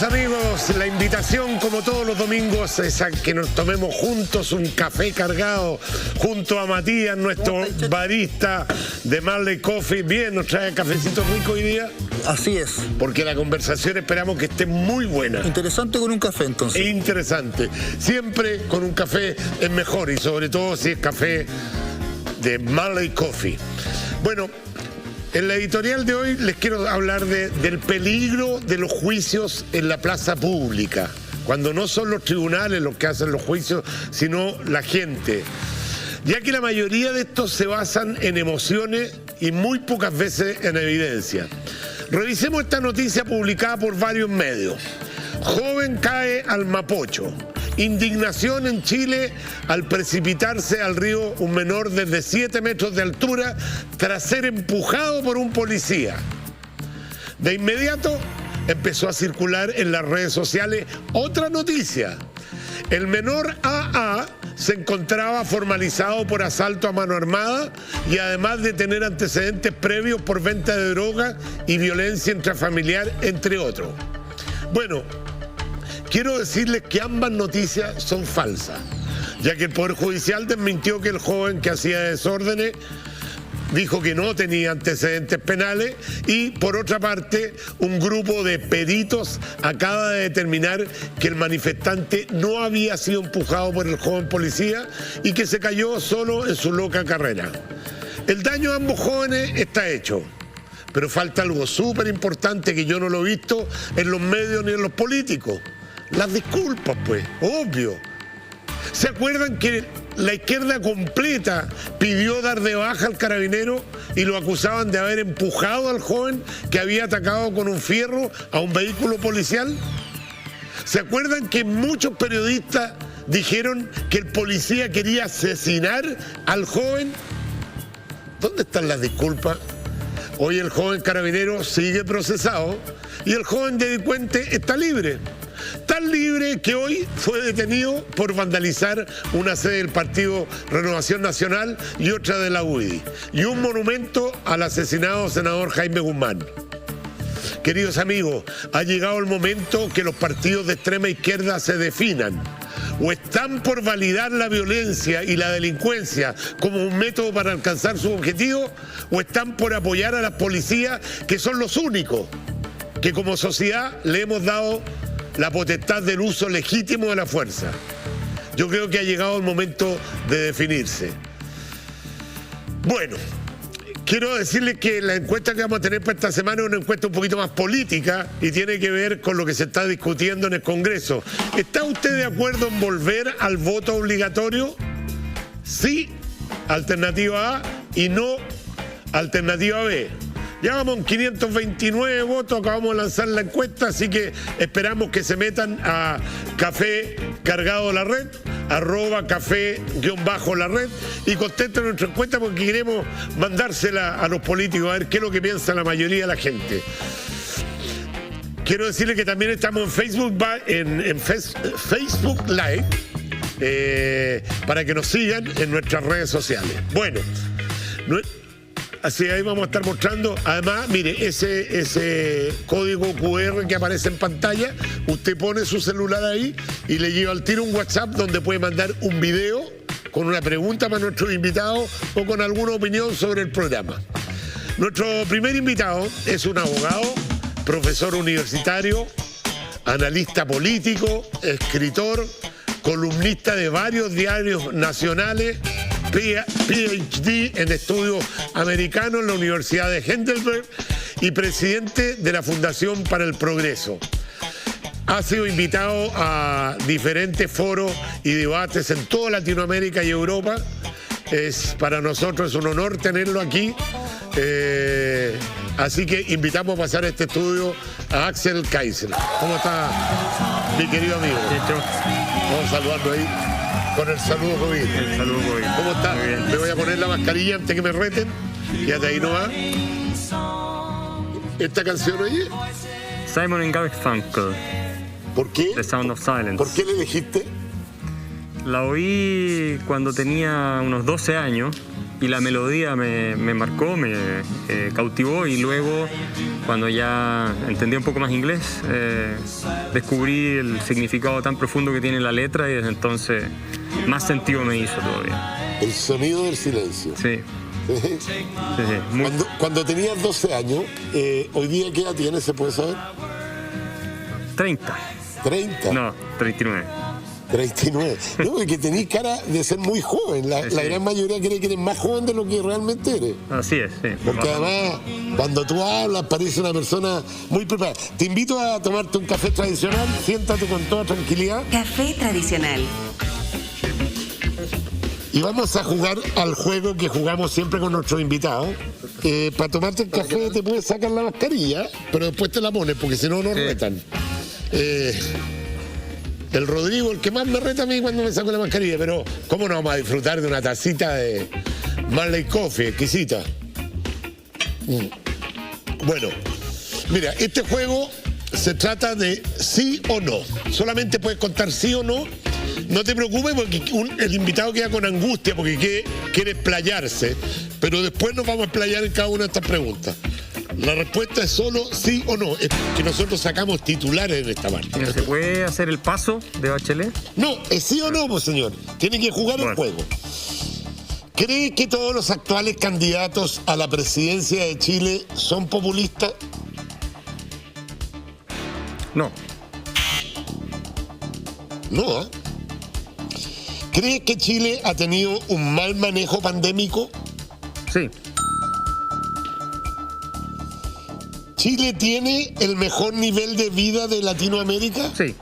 amigos, la invitación como todos los domingos es a que nos tomemos juntos un café cargado junto a Matías, nuestro barista de Marley Coffee. Bien, nos trae cafecito rico hoy día. Así es. Porque la conversación esperamos que esté muy buena. Interesante con un café entonces. Interesante. Siempre con un café es mejor y sobre todo si es café de Marley Coffee. Bueno, en la editorial de hoy les quiero hablar del peligro de los juicios en la plaza pública, cuando no son los tribunales los que hacen los juicios, sino la gente, ya que la mayoría de estos se basan en emociones y muy pocas veces en evidencia. Revisemos esta noticia publicada por varios medios. Joven cae al Mapocho. Indignación en Chile al precipitarse al río un menor desde 7 metros de altura tras ser empujado por un policía. De inmediato empezó a circular en las redes sociales otra noticia. El menor AA se encontraba formalizado por asalto a mano armada y además de tener antecedentes previos por venta de droga y violencia intrafamiliar, entre otros. Bueno, quiero decirles que ambas noticias son falsas, ya que el Poder Judicial desmintió que el joven que hacía desórdenes dijo que no tenía antecedentes penales y, por otra parte, un grupo de peritos acaba de determinar que el manifestante no había sido empujado por el joven policía y que se cayó solo en su loca carrera. El daño a ambos jóvenes está hecho. Pero falta algo súper importante que yo no lo he visto en los medios ni en los políticos. Las disculpas, pues, obvio. ¿Se acuerdan que la izquierda completa pidió dar de baja al carabinero y lo acusaban de haber empujado al joven que había atacado con un fierro a un vehículo policial? ¿Se acuerdan que muchos periodistas dijeron que el policía quería asesinar al joven? ¿Dónde están las disculpas? Hoy el joven carabinero sigue procesado y el joven delincuente está libre. Tan libre que hoy fue detenido por vandalizar una sede del Partido Renovación Nacional y otra de la UDI, y un monumento al asesinado senador Jaime Guzmán. Queridos amigos, ha llegado el momento que los partidos de extrema izquierda se definan. O están por validar la violencia y la delincuencia como un método para alcanzar su objetivo, o están por apoyar a las policías, que son los únicos que como sociedad le hemos dado la potestad del uso legítimo de la fuerza. Yo creo que ha llegado el momento de definirse. Bueno, quiero decirles que la encuesta que vamos a tener para esta semana es una encuesta un poquito más política y tiene que ver con lo que se está discutiendo en el Congreso. ¿Está usted de acuerdo en volver al voto obligatorio? Sí, alternativa A, y no, alternativa B. Ya vamos en 529 votos, acabamos de lanzar la encuesta, así que esperamos que se metan a Café Cargado la Red, @café_la red, y contesten nuestra encuesta porque queremos mandársela a los políticos a ver qué es lo que piensa la mayoría de la gente. Quiero decirles que también estamos en Facebook, Facebook Live, para que nos sigan en nuestras redes sociales. Bueno, así ahí vamos a estar mostrando. Además, mire, ese código QR que aparece en pantalla, usted pone su celular ahí y le lleva al tiro un WhatsApp donde puede mandar un video con una pregunta para nuestros invitados o con alguna opinión sobre el programa. Nuestro primer invitado es un abogado, profesor universitario, analista político, escritor, columnista de varios diarios nacionales, PhD en estudios americanos en la Universidad de Heidelberg y presidente de la Fundación para el Progreso. Ha sido invitado a diferentes foros y debates en toda Latinoamérica y Europa. Para nosotros es un honor tenerlo aquí. Así que invitamos a pasar este estudio a Axel Kaiser. ¿Cómo está, mi querido amigo? Vamos a saludarlo ahí con el saludo COVID. El saludo COVID. ¿Cómo está? Muy bien. Me voy a poner la mascarilla antes que me reten. Fíjate, ahí no va. ¿Esta canción oye? Simon & Garfunkel, ¿Por qué? The Sound of Silence. ¿Por qué la elegiste? La oí cuando tenía unos 12 años y la melodía me marcó, me cautivó, y luego cuando ya entendí un poco más inglés, descubrí el significado tan profundo que tiene la letra, y desde entonces más sentido me hizo todavía. El sonido del silencio. Sí. Sí, sí. Muy... Cuando tenías 12 años, ¿hoy día qué edad tienes, se puede saber? 30. ¿30? No, 39. 39. No, es que tenés cara de ser muy joven. La gran mayoría cree que eres más joven de lo que realmente eres. Así es, sí. Porque además, cuando tú hablas, parece una persona muy preparada. Te invito a tomarte un café tradicional. Siéntate con toda tranquilidad. Café tradicional. Y vamos a jugar al juego que jugamos siempre con nuestros invitados. Para tomarte el café te puedes sacar la mascarilla, pero después te la pones, porque si no, nos retan. El Rodrigo, el que más me reta a mí cuando me saco la mascarilla, pero ¿cómo no vamos a disfrutar de una tacita de Marley Coffee, exquisita? Bueno, mira, este juego se trata de sí o no. Solamente puedes contar sí o no. No te preocupes porque el invitado queda con angustia porque quiere explayarse, pero después nos vamos a explayar en cada una de estas preguntas. La respuesta es solo sí o no. Es que nosotros sacamos titulares en esta parte. ¿No se puede hacer el paso de Bachelet? No, es sí o no, pues, señor. Tiene que jugar el juego. ¿Cree que todos los actuales candidatos a la presidencia de Chile son populistas? No. No, ¿eh? ¿Cree que Chile ha tenido un mal manejo pandémico? Sí. ¿Chile tiene el mejor nivel de vida de Latinoamérica? Sí.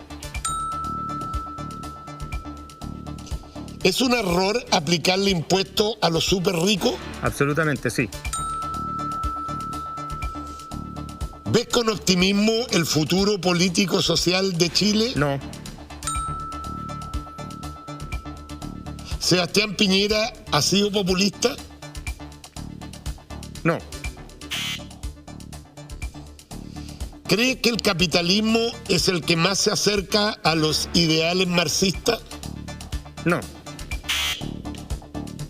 ¿Es un error aplicarle impuestos a los súper ricos? Absolutamente sí. ¿Ves con optimismo el futuro político-social de Chile? No. ¿Sebastián Piñera ha sido populista? No. ¿Cree que el capitalismo es el que más se acerca a los ideales marxistas? No.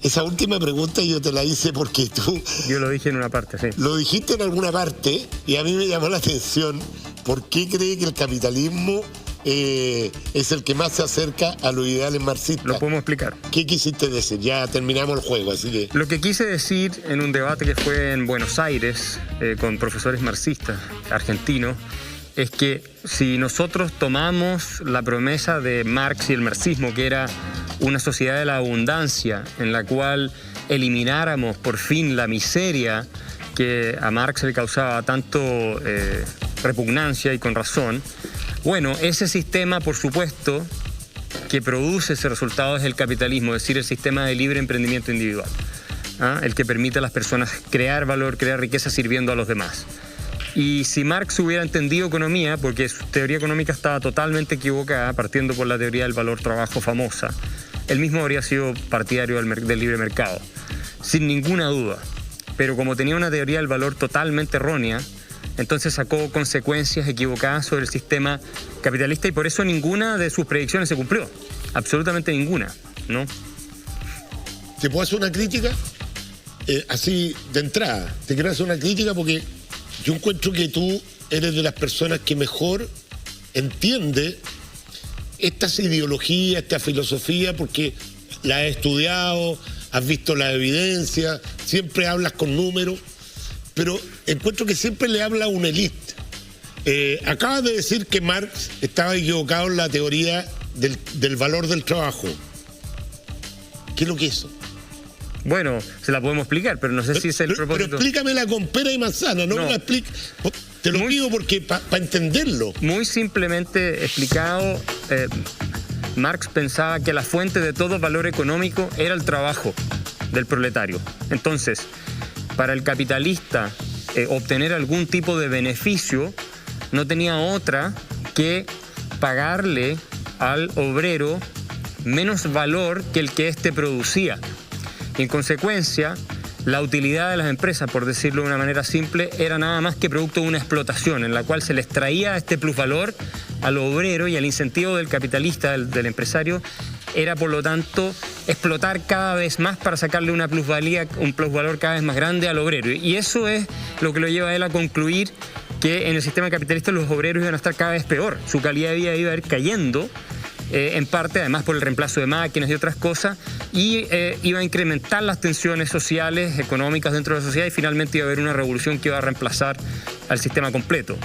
Esa última pregunta yo te la hice porque tú... Yo lo dije en una parte, sí. Lo dijiste en alguna parte y a mí me llamó la atención. ¿Por qué cree que el capitalismo es el que más se acerca a los ideales marxistas? Lo podemos explicar. ¿Qué quisiste decir? Ya terminamos el juego, así que... Lo que quise decir en un debate que fue en Buenos Aires con profesores marxistas argentinos es que si nosotros tomamos la promesa de Marx y el marxismo, que era una sociedad de la abundancia en la cual elimináramos por fin la miseria que a Marx le causaba tanto repugnancia, y con razón, bueno, ese sistema, por supuesto, que produce ese resultado es el capitalismo, es decir, el sistema de libre emprendimiento individual, el que permite a las personas crear valor, crear riqueza sirviendo a los demás. Y si Marx hubiera entendido economía, porque su teoría económica estaba totalmente equivocada, partiendo por la teoría del valor-trabajo famosa, él mismo habría sido partidario del libre mercado, sin ninguna duda. Pero como tenía una teoría del valor totalmente errónea, entonces sacó consecuencias equivocadas sobre el sistema capitalista, y por eso ninguna de sus predicciones se cumplió. Absolutamente ninguna, ¿no? ¿Te puedo hacer una crítica? Así de entrada. Te quiero hacer una crítica porque yo encuentro que tú eres de las personas que mejor entiende estas ideologías, esta filosofía, porque la has estudiado, has visto la evidencia, siempre hablas con números, pero encuentro que siempre le habla a una élite. Acabas de decir que Marx estaba equivocado en la teoría del valor del trabajo. ¿Qué es lo que es eso? Bueno, se la podemos explicar, pero no sé si es el propósito. Pero explícamela con pera y manzana, no me la expliques. Te lo pido porque para entenderlo. Muy simplemente explicado, Marx pensaba que la fuente de todo valor económico era el trabajo del proletario. Entonces, para el capitalista obtener algún tipo de beneficio no tenía otra que pagarle al obrero menos valor que el que éste producía. En consecuencia, la utilidad de las empresas, por decirlo de una manera simple, era nada más que producto de una explotación en la cual se les traía este plusvalor al obrero, y el incentivo del capitalista, del empresario, era por lo tanto explotar cada vez más para sacarle una plusvalía, un plusvalor cada vez más grande al obrero. Y eso es lo que lo lleva a él a concluir que en el sistema capitalista los obreros iban a estar cada vez peor. Su calidad de vida iba a ir cayendo, en parte, además por el reemplazo de máquinas y otras cosas, y iba a incrementar las tensiones sociales, económicas dentro de la sociedad, y finalmente iba a haber una revolución que iba a reemplazar al sistema completo.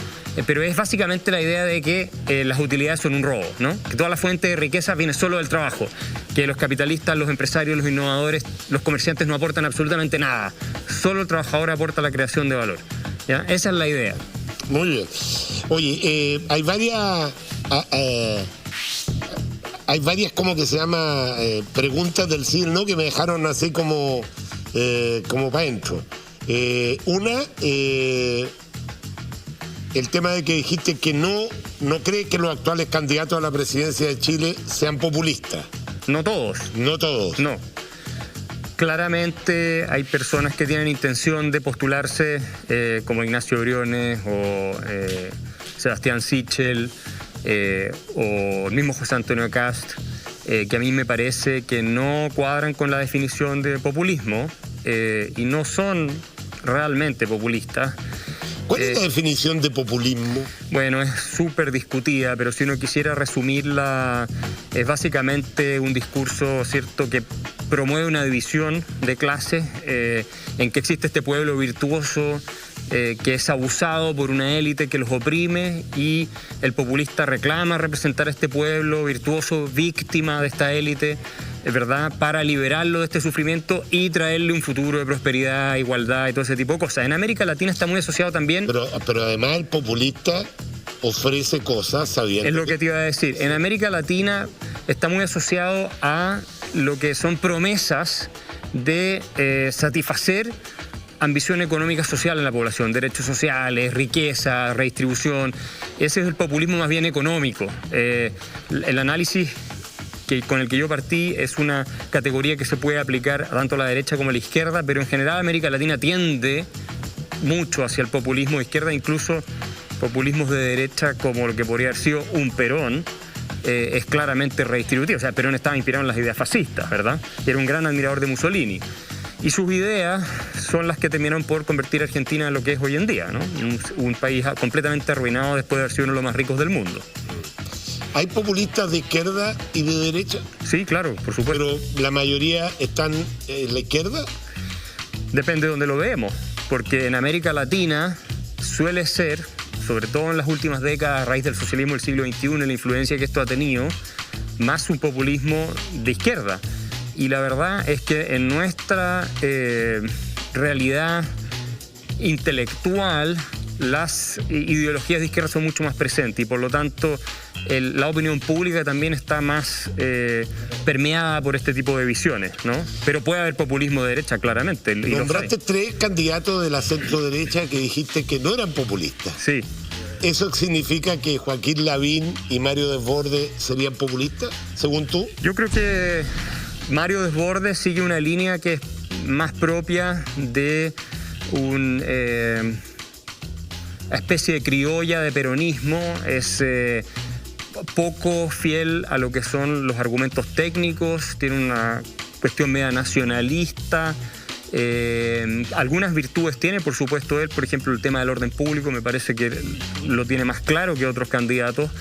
Pero es básicamente la idea de que las utilidades son un robo, ¿no? Que toda la fuente de riqueza viene solo del trabajo, que los capitalistas, los empresarios, los innovadores, los comerciantes no aportan absolutamente nada, solo el trabajador aporta la creación de valor, ¿ya? Esa es la idea. Muy bien. Oye, hay varias... hay varias, como que se llama, preguntas del sí, ¿no? Que me dejaron así como para adentro. Una, el tema de que dijiste que no crees que los actuales candidatos a la presidencia de Chile sean populistas. No todos. No todos. No. Claramente hay personas que tienen intención de postularse, como Ignacio Briones o Sebastián Sichel, o el mismo José Antonio Kast, que a mí me parece que no cuadran con la definición de populismo y no son realmente populistas. ¿Cuál es la definición de populismo? Bueno, es súper discutida, pero si uno quisiera resumirla, es básicamente un discurso, ¿cierto?, que promueve una división de clases, en que existe este pueblo virtuoso que es abusado por una élite que los oprime, y el populista reclama representar a este pueblo virtuoso, víctima de esta élite, ¿verdad?, para liberarlo de este sufrimiento y traerle un futuro de prosperidad, igualdad y todo ese tipo de cosas. En América Latina está muy asociado también... Pero además el populista ofrece cosas sabiendo... Es lo que te iba a decir. En América Latina está muy asociado a lo que son promesas de satisfacer ambición económica social en la población, derechos sociales, riqueza, redistribución. Ese es el populismo más bien económico. El análisis con el que yo partí es una categoría que se puede aplicar tanto a la derecha como a la izquierda, pero en general América Latina tiende mucho hacia el populismo de izquierda, incluso populismos de derecha como lo que podría haber sido un Perón, es claramente redistributivo. O sea, Perón estaba inspirado en las ideas fascistas, ¿verdad? Y era un gran admirador de Mussolini. Y sus ideas son las que terminaron por convertir a Argentina en lo que es hoy en día, ¿no? Un país completamente arruinado después de haber sido uno de los más ricos del mundo. ¿Hay populistas de izquierda y de derecha? Sí, claro, por supuesto. ¿Pero la mayoría están en la izquierda? Depende de donde lo vemos, porque en América Latina suele ser, sobre todo en las últimas décadas, a raíz del socialismo del siglo XXI, la influencia que esto ha tenido, más un populismo de izquierda. Y la verdad es que en nuestra realidad intelectual, las ideologías de izquierda son mucho más presentes, y por lo tanto la opinión pública también está más permeada por este tipo de visiones, ¿no? Pero puede haber populismo de derecha, claramente. Nombraste 3 candidatos de la centro derecha que dijiste que no eran populistas. Sí. ¿Eso significa que Joaquín Lavín y Mario Desbordes serían populistas, según tú? Yo creo que Mario Desbordes sigue una línea que es más propia de una especie de criolla de peronismo, es poco fiel a lo que son los argumentos técnicos, tiene una cuestión media nacionalista. Algunas virtudes tiene, por supuesto, él, por ejemplo, el tema del orden público, me parece que lo tiene más claro que otros candidatos,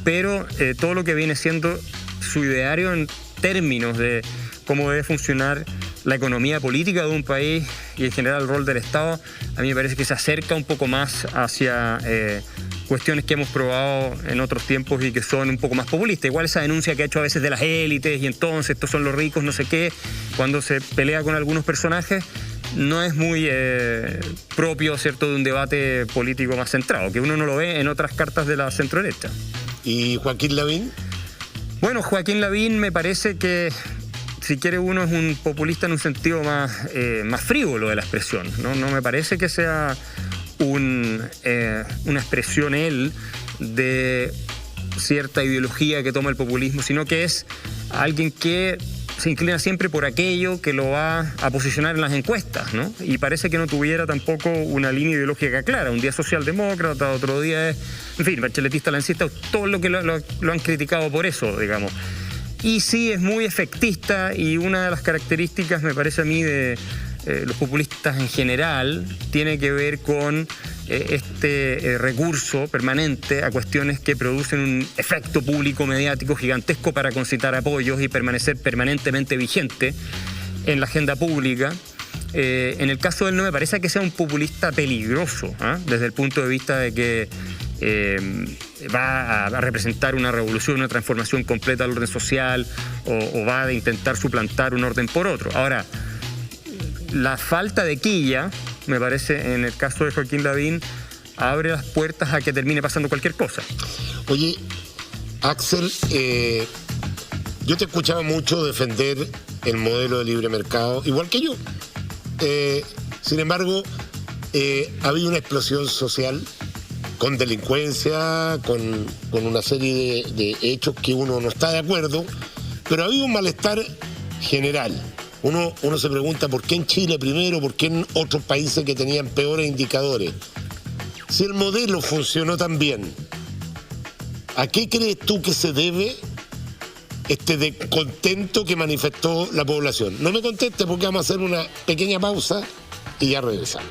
pero todo lo que viene siendo su ideario en términos de cómo debe funcionar la economía política de un país y en general el rol del Estado, a mí me parece que se acerca un poco más hacia cuestiones que hemos probado en otros tiempos y que son un poco más populistas. Igual esa denuncia que ha hecho a veces de las élites y entonces estos son los ricos, no sé qué, cuando se pelea con algunos personajes, no es muy propio, ¿cierto?, de un debate político más centrado, que uno no lo ve en otras cartas de la centroderecha. ¿Y Joaquín Lavín? Bueno, Joaquín Lavín me parece que, si quiere uno, es un populista en un sentido más frívolo de la expresión, ¿no? No me parece que sea una expresión él de cierta ideología que toma el populismo, sino que es alguien que se inclina siempre por aquello que lo va a posicionar en las encuestas, ¿no? Y parece que no tuviera tampoco una línea ideológica clara. Un día es socialdemócrata, otro día es, en fin, bacheletista, lancista, todo lo que lo han criticado por eso, digamos. Y sí, es muy efectista, y una de las características, me parece a mí, de los populistas en general, tiene que ver con este recurso permanente a cuestiones que producen un efecto público mediático gigantesco para concitar apoyos y permanecer permanentemente vigente en la agenda pública. En el caso de él no me parece que sea un populista peligroso, desde el punto de vista de que va a representar una revolución, una transformación completa del orden social, o va a intentar suplantar un orden por otro. Ahora, la falta de quilla, me parece, en el caso de Joaquín Lavín, abre las puertas a que termine pasando cualquier cosa. Oye, Axel, yo te escuchaba mucho defender el modelo de libre mercado, igual que yo. Sin embargo, ha habido una explosión social con delincuencia, con una serie de hechos que uno no está de acuerdo, pero ha habido un malestar general. Uno se pregunta por qué en Chile primero, por qué en otros países que tenían peores indicadores. Si el modelo funcionó tan bien, ¿a qué crees tú que se debe este descontento que manifestó la población? No me contestes porque vamos a hacer una pequeña pausa y ya regresamos.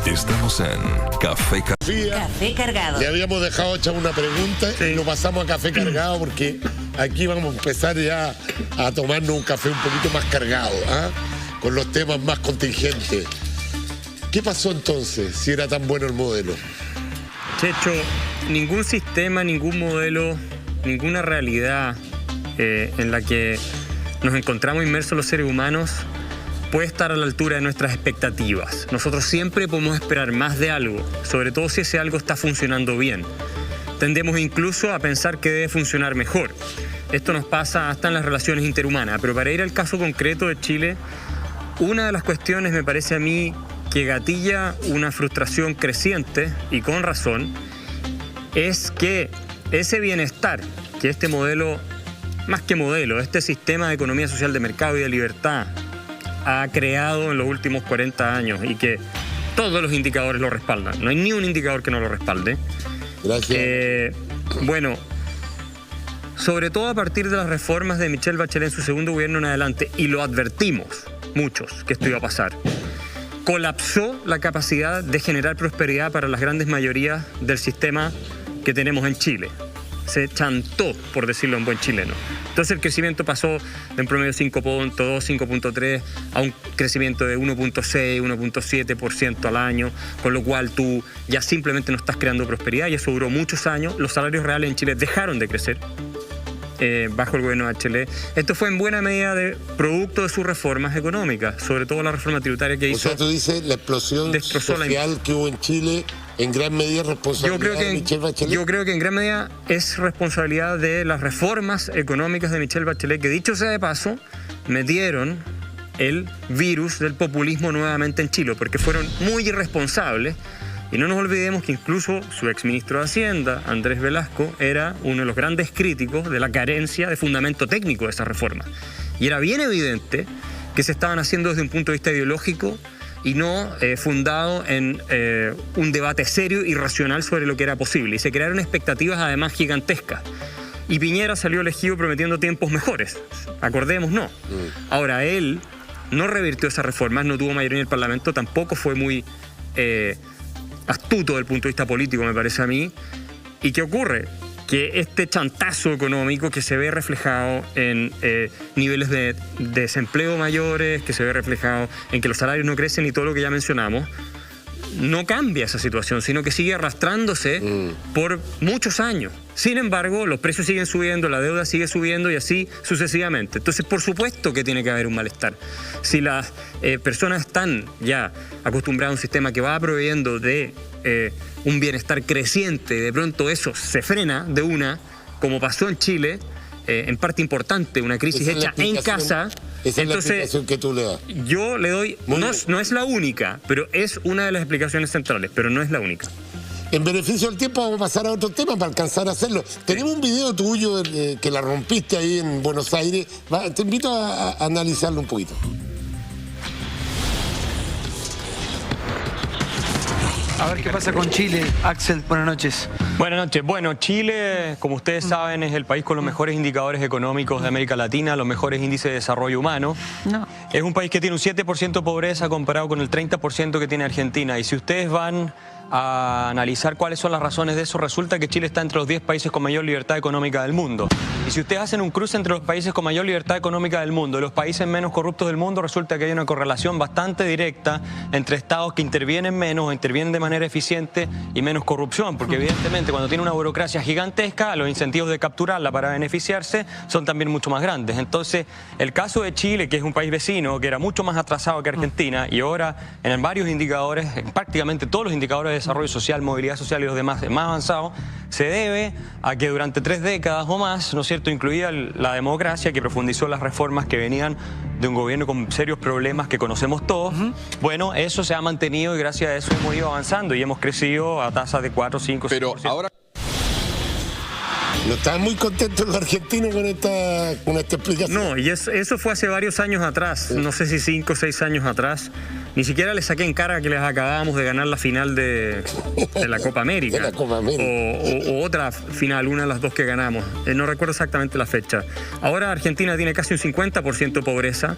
Estamos en Café Café Cargado. Le habíamos dejado hecha una pregunta y lo pasamos a Café Cargado porque aquí vamos a empezar ya a tomarnos un café un poquito más cargado, con los temas más contingentes. ¿Qué pasó entonces si era tan bueno el modelo? Checho, ningún sistema, ningún modelo, ninguna realidad en la que nos encontramos inmersos los seres humanos puede estar a la altura de nuestras expectativas. Nosotros siempre podemos esperar más de algo, sobre todo si ese algo está funcionando bien. Tendemos incluso a pensar que debe funcionar mejor. Esto nos pasa hasta en las relaciones interhumanas, pero para ir al caso concreto de Chile, una de las cuestiones, me parece a mí, que gatilla una frustración creciente, y con razón, es que ese bienestar que este modelo, más que modelo, este sistema de economía social de mercado y de libertad ha creado en los últimos 40 años, y que todos los indicadores lo respaldan, no hay ni un indicador que no lo respalde. Gracias. Bueno, sobre todo a partir de las reformas de Michelle Bachelet en su segundo gobierno en adelante, y lo advertimos muchos que esto iba a pasar, colapsó la capacidad de generar prosperidad para las grandes mayorías del sistema que tenemos en Chile. Se chantó, por decirlo en buen chileno. Entonces el crecimiento pasó de un promedio 5.2, 5.3 a un crecimiento de 1.6, 1.7% al año, con lo cual tú ya simplemente no estás creando prosperidad, y eso duró muchos años. Los salarios reales en Chile dejaron de crecer bajo el gobierno de Bachelet. Esto fue en buena medida de producto de sus reformas económicas, sobre todo la reforma tributaria que hizo. O sea, tú dices la explosión social que hubo en Chile en gran medida responsabilidad de Michelle Bachelet. Yo creo que en gran medida es responsabilidad de las reformas económicas de Michelle Bachelet, que, dicho sea de paso, metieron el virus del populismo nuevamente en Chile, porque fueron muy irresponsables. Y no nos olvidemos que incluso su exministro de Hacienda, Andrés Velasco, era uno de los grandes críticos de la carencia de fundamento técnico de esa reforma. Y era bien evidente que se estaban haciendo desde un punto de vista ideológico y no fundado en un debate serio y racional sobre lo que era posible. Y se crearon expectativas además gigantescas. Y Piñera salió elegido prometiendo tiempos mejores. Acordemos, no. Ahora, él no revirtió esas reformas, no tuvo mayoría en el Parlamento, tampoco fue muy astuto desde el punto de vista político, me parece a mí. ¿Y qué ocurre? Que este chantazo económico que se ve reflejado en niveles de desempleo mayores, que se ve reflejado en que los salarios no crecen y todo lo que ya mencionamos, no cambia esa situación, sino que sigue arrastrándose por muchos años. Sin embargo, los precios siguen subiendo, la deuda sigue subiendo y así sucesivamente. Entonces, por supuesto que tiene que haber un malestar. Si las personas están ya acostumbradas a un sistema que va proveyendo de un bienestar creciente, de pronto eso se frena de una, como pasó en Chile, en parte importante, una crisis hecha en casa. Esa es la explicación que tú le das. Yo le doy, no es la única, pero es una de las explicaciones centrales, pero no es la única. En beneficio del tiempo vamos a pasar a otro tema para alcanzar a hacerlo. Tenemos un video tuyo que la rompiste ahí en Buenos Aires. Te invito a analizarlo un poquito. A ver qué pasa con Chile. Axel, buenas noches. Buenas noches. Bueno, Chile, como ustedes saben, es el país con los mejores indicadores económicos de América Latina, los mejores índices de desarrollo humano. No. Es un país que tiene un 7% de pobreza comparado con el 30% que tiene Argentina. Y si ustedes van a analizar cuáles son las razones de eso, resulta que Chile está entre los 10 países con mayor libertad económica del mundo. Y si ustedes hacen un cruce entre los países con mayor libertad económica del mundo y los países menos corruptos del mundo, resulta que hay una correlación bastante directa entre estados que intervienen menos o intervienen de manera eficiente y menos corrupción, porque evidentemente cuando tiene una burocracia gigantesca, los incentivos de capturarla para beneficiarse son también mucho más grandes. Entonces, el caso de Chile, que es un país vecino, que era mucho más atrasado que Argentina, y ahora en varios indicadores, en prácticamente todos los indicadores de desarrollo social, movilidad social y los demás más avanzados, se debe a que durante 3 décadas o más, ¿no es cierto?, incluida la democracia, que profundizó las reformas que venían de un gobierno con serios problemas que conocemos todos. Bueno, eso se ha mantenido y gracias a eso hemos ido avanzando y hemos crecido a tasas de 4, 5, 6%. Pero ahora... ¿No estaban muy contentos los argentinos con esta explicación? No, y eso fue hace varios años atrás, no sé si 5 o 6 años atrás. Ni siquiera les saqué en cara que les acabábamos de ganar la final de la Copa América. De la Copa América. O otra final, una de las dos que ganamos. No recuerdo exactamente la fecha. Ahora Argentina tiene casi un 50% de pobreza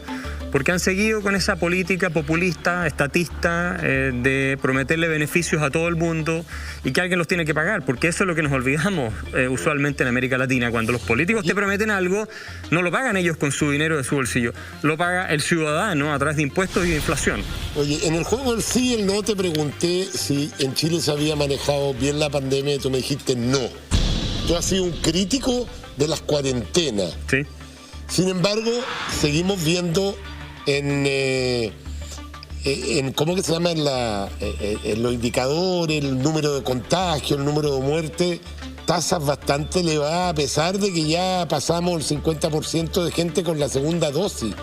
porque han seguido con esa política populista, estatista, de prometerle beneficios a todo el mundo y que alguien los tiene que pagar, porque eso es lo que nos olvidamos usualmente en América Latina. Cuando los políticos te prometen algo, no lo pagan ellos con su dinero de su bolsillo, lo paga el ciudadano a través de impuestos y de inflación. Oye, en el juego del sí y el no te pregunté si en Chile se había manejado bien la pandemia y tú me dijiste no. Tú has sido un crítico de las cuarentenas. Sí. Sin embargo, seguimos viendo en ¿cómo que se llama? En los indicadores, el número de contagios, el número de muertes, tasas bastante elevadas, a pesar de que ya pasamos el 50% de gente con la segunda dosis.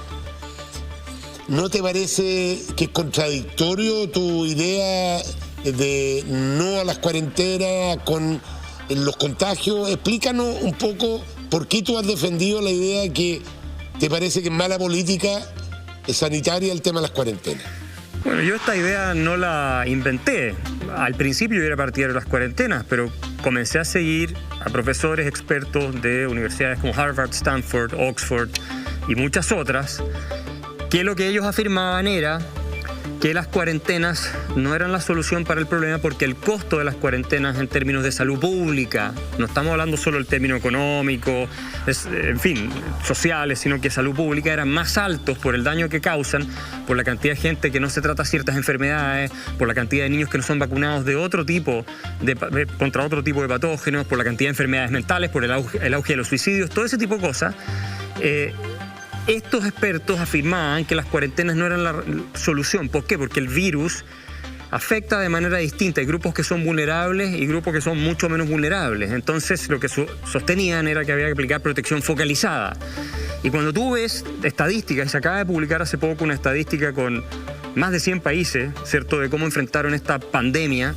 ¿No te parece que es contradictorio tu idea de no a las cuarentenas con los contagios? Explícanos un poco por qué tú has defendido la idea de que te parece que es mala política sanitaria el tema de las cuarentenas. Bueno, yo esta idea no la inventé. Al principio yo era partidario de las cuarentenas, pero comencé a seguir a profesores expertos de universidades como Harvard, Stanford, Oxford y muchas otras, que lo que ellos afirmaban era que las cuarentenas no eran la solución para el problema porque el costo de las cuarentenas en términos de salud pública, no estamos hablando solo del término económico, en fin, sociales, sino que salud pública, eran más altos por el daño que causan, por la cantidad de gente que no se trata ciertas enfermedades, por la cantidad de niños que no son vacunados de otro tipo, contra otro tipo de patógenos, por la cantidad de enfermedades mentales, por el auge de los suicidios, todo ese tipo de cosas. Estos expertos afirmaban que las cuarentenas no eran la solución. ¿Por qué? Porque el virus afecta de manera distinta. Hay grupos que son vulnerables y grupos que son mucho menos vulnerables. Entonces, lo que sostenían era que había que aplicar protección focalizada. Y cuando tú ves estadísticas, y se acaba de publicar hace poco una estadística con más de 100 países, ¿cierto?, de cómo enfrentaron esta pandemia,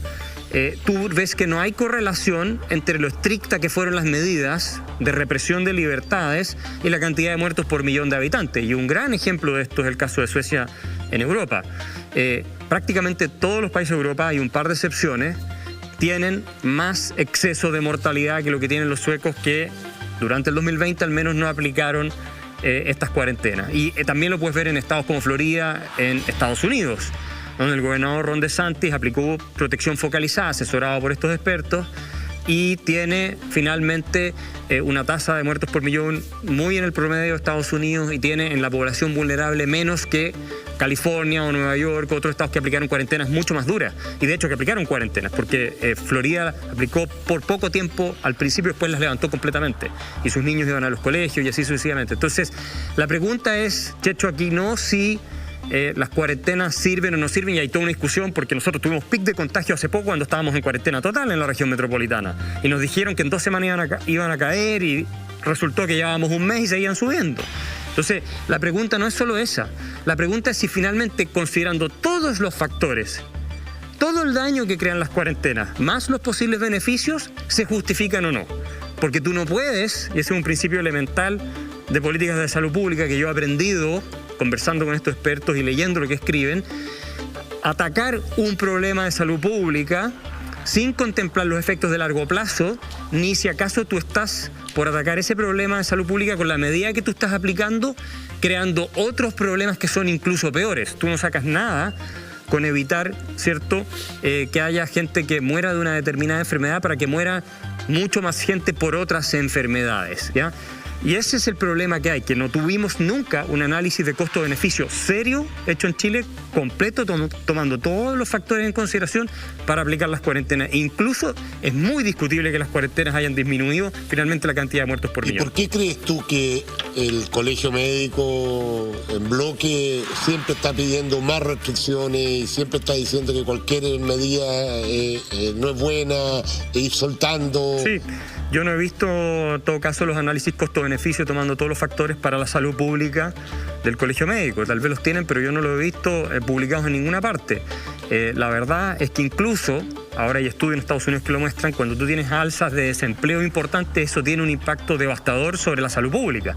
tú ves que no hay correlación entre lo estricta que fueron las medidas de represión de libertades y la cantidad de muertos por millón de habitantes. Y un gran ejemplo de esto es el caso de Suecia en Europa. Prácticamente todos los países de Europa, hay un par de excepciones, tienen más exceso de mortalidad que lo que tienen los suecos, que durante el 2020 al menos no aplicaron estas cuarentenas. Y también lo puedes ver en estados como Florida, en Estados Unidos, donde el gobernador Ron DeSantis aplicó protección focalizada, asesorado por estos expertos, y tiene finalmente una tasa de muertos por millón muy en el promedio de Estados Unidos, y tiene en la población vulnerable menos que California o Nueva York, otros estados que aplicaron cuarentenas mucho más duras, y de hecho que aplicaron cuarentenas, porque Florida aplicó por poco tiempo al principio, después las levantó completamente, y sus niños iban a los colegios y así sucesivamente. Entonces, la pregunta es, Checho, aquí no si las cuarentenas sirven o no sirven, y hay toda una discusión porque nosotros tuvimos pic de contagio hace poco cuando estábamos en cuarentena total en la región metropolitana y nos dijeron que en 2 semanas iban a caer y resultó que llevábamos un mes y seguían subiendo. Entonces, la pregunta no es solo esa, la pregunta es si finalmente, considerando todos los factores, todo el daño que crean las cuarentenas, más los posibles beneficios, se justifican o no. Porque tú no puedes, y ese es un principio elemental de políticas de salud pública que yo he aprendido conversando con estos expertos y leyendo lo que escriben, atacar un problema de salud pública sin contemplar los efectos de largo plazo, ni si acaso tú estás por atacar ese problema de salud pública con la medida que tú estás aplicando, creando otros problemas que son incluso peores. Tú no sacas nada con evitar, ¿cierto?, que haya gente que muera de una determinada enfermedad para que muera mucho más gente por otras enfermedades, ¿ya? Y ese es el problema que hay, que no tuvimos nunca un análisis de costo-beneficio serio hecho en Chile, completo, tomando todos los factores en consideración para aplicar las cuarentenas. Incluso es muy discutible que las cuarentenas hayan disminuido finalmente la cantidad de muertos por millón. ¿Y por qué crees tú que el Colegio Médico en bloque siempre está pidiendo más restricciones y siempre está diciendo que cualquier medida no es buena, e ir soltando? Sí. Yo no he visto, en todo caso, los análisis costo-beneficio tomando todos los factores para la salud pública del Colegio Médico. Tal vez los tienen, pero yo no los he visto publicados en ninguna parte. La verdad es que incluso, ahora hay estudios en Estados Unidos que lo muestran, cuando tú tienes alzas de desempleo importantes, eso tiene un impacto devastador sobre la salud pública.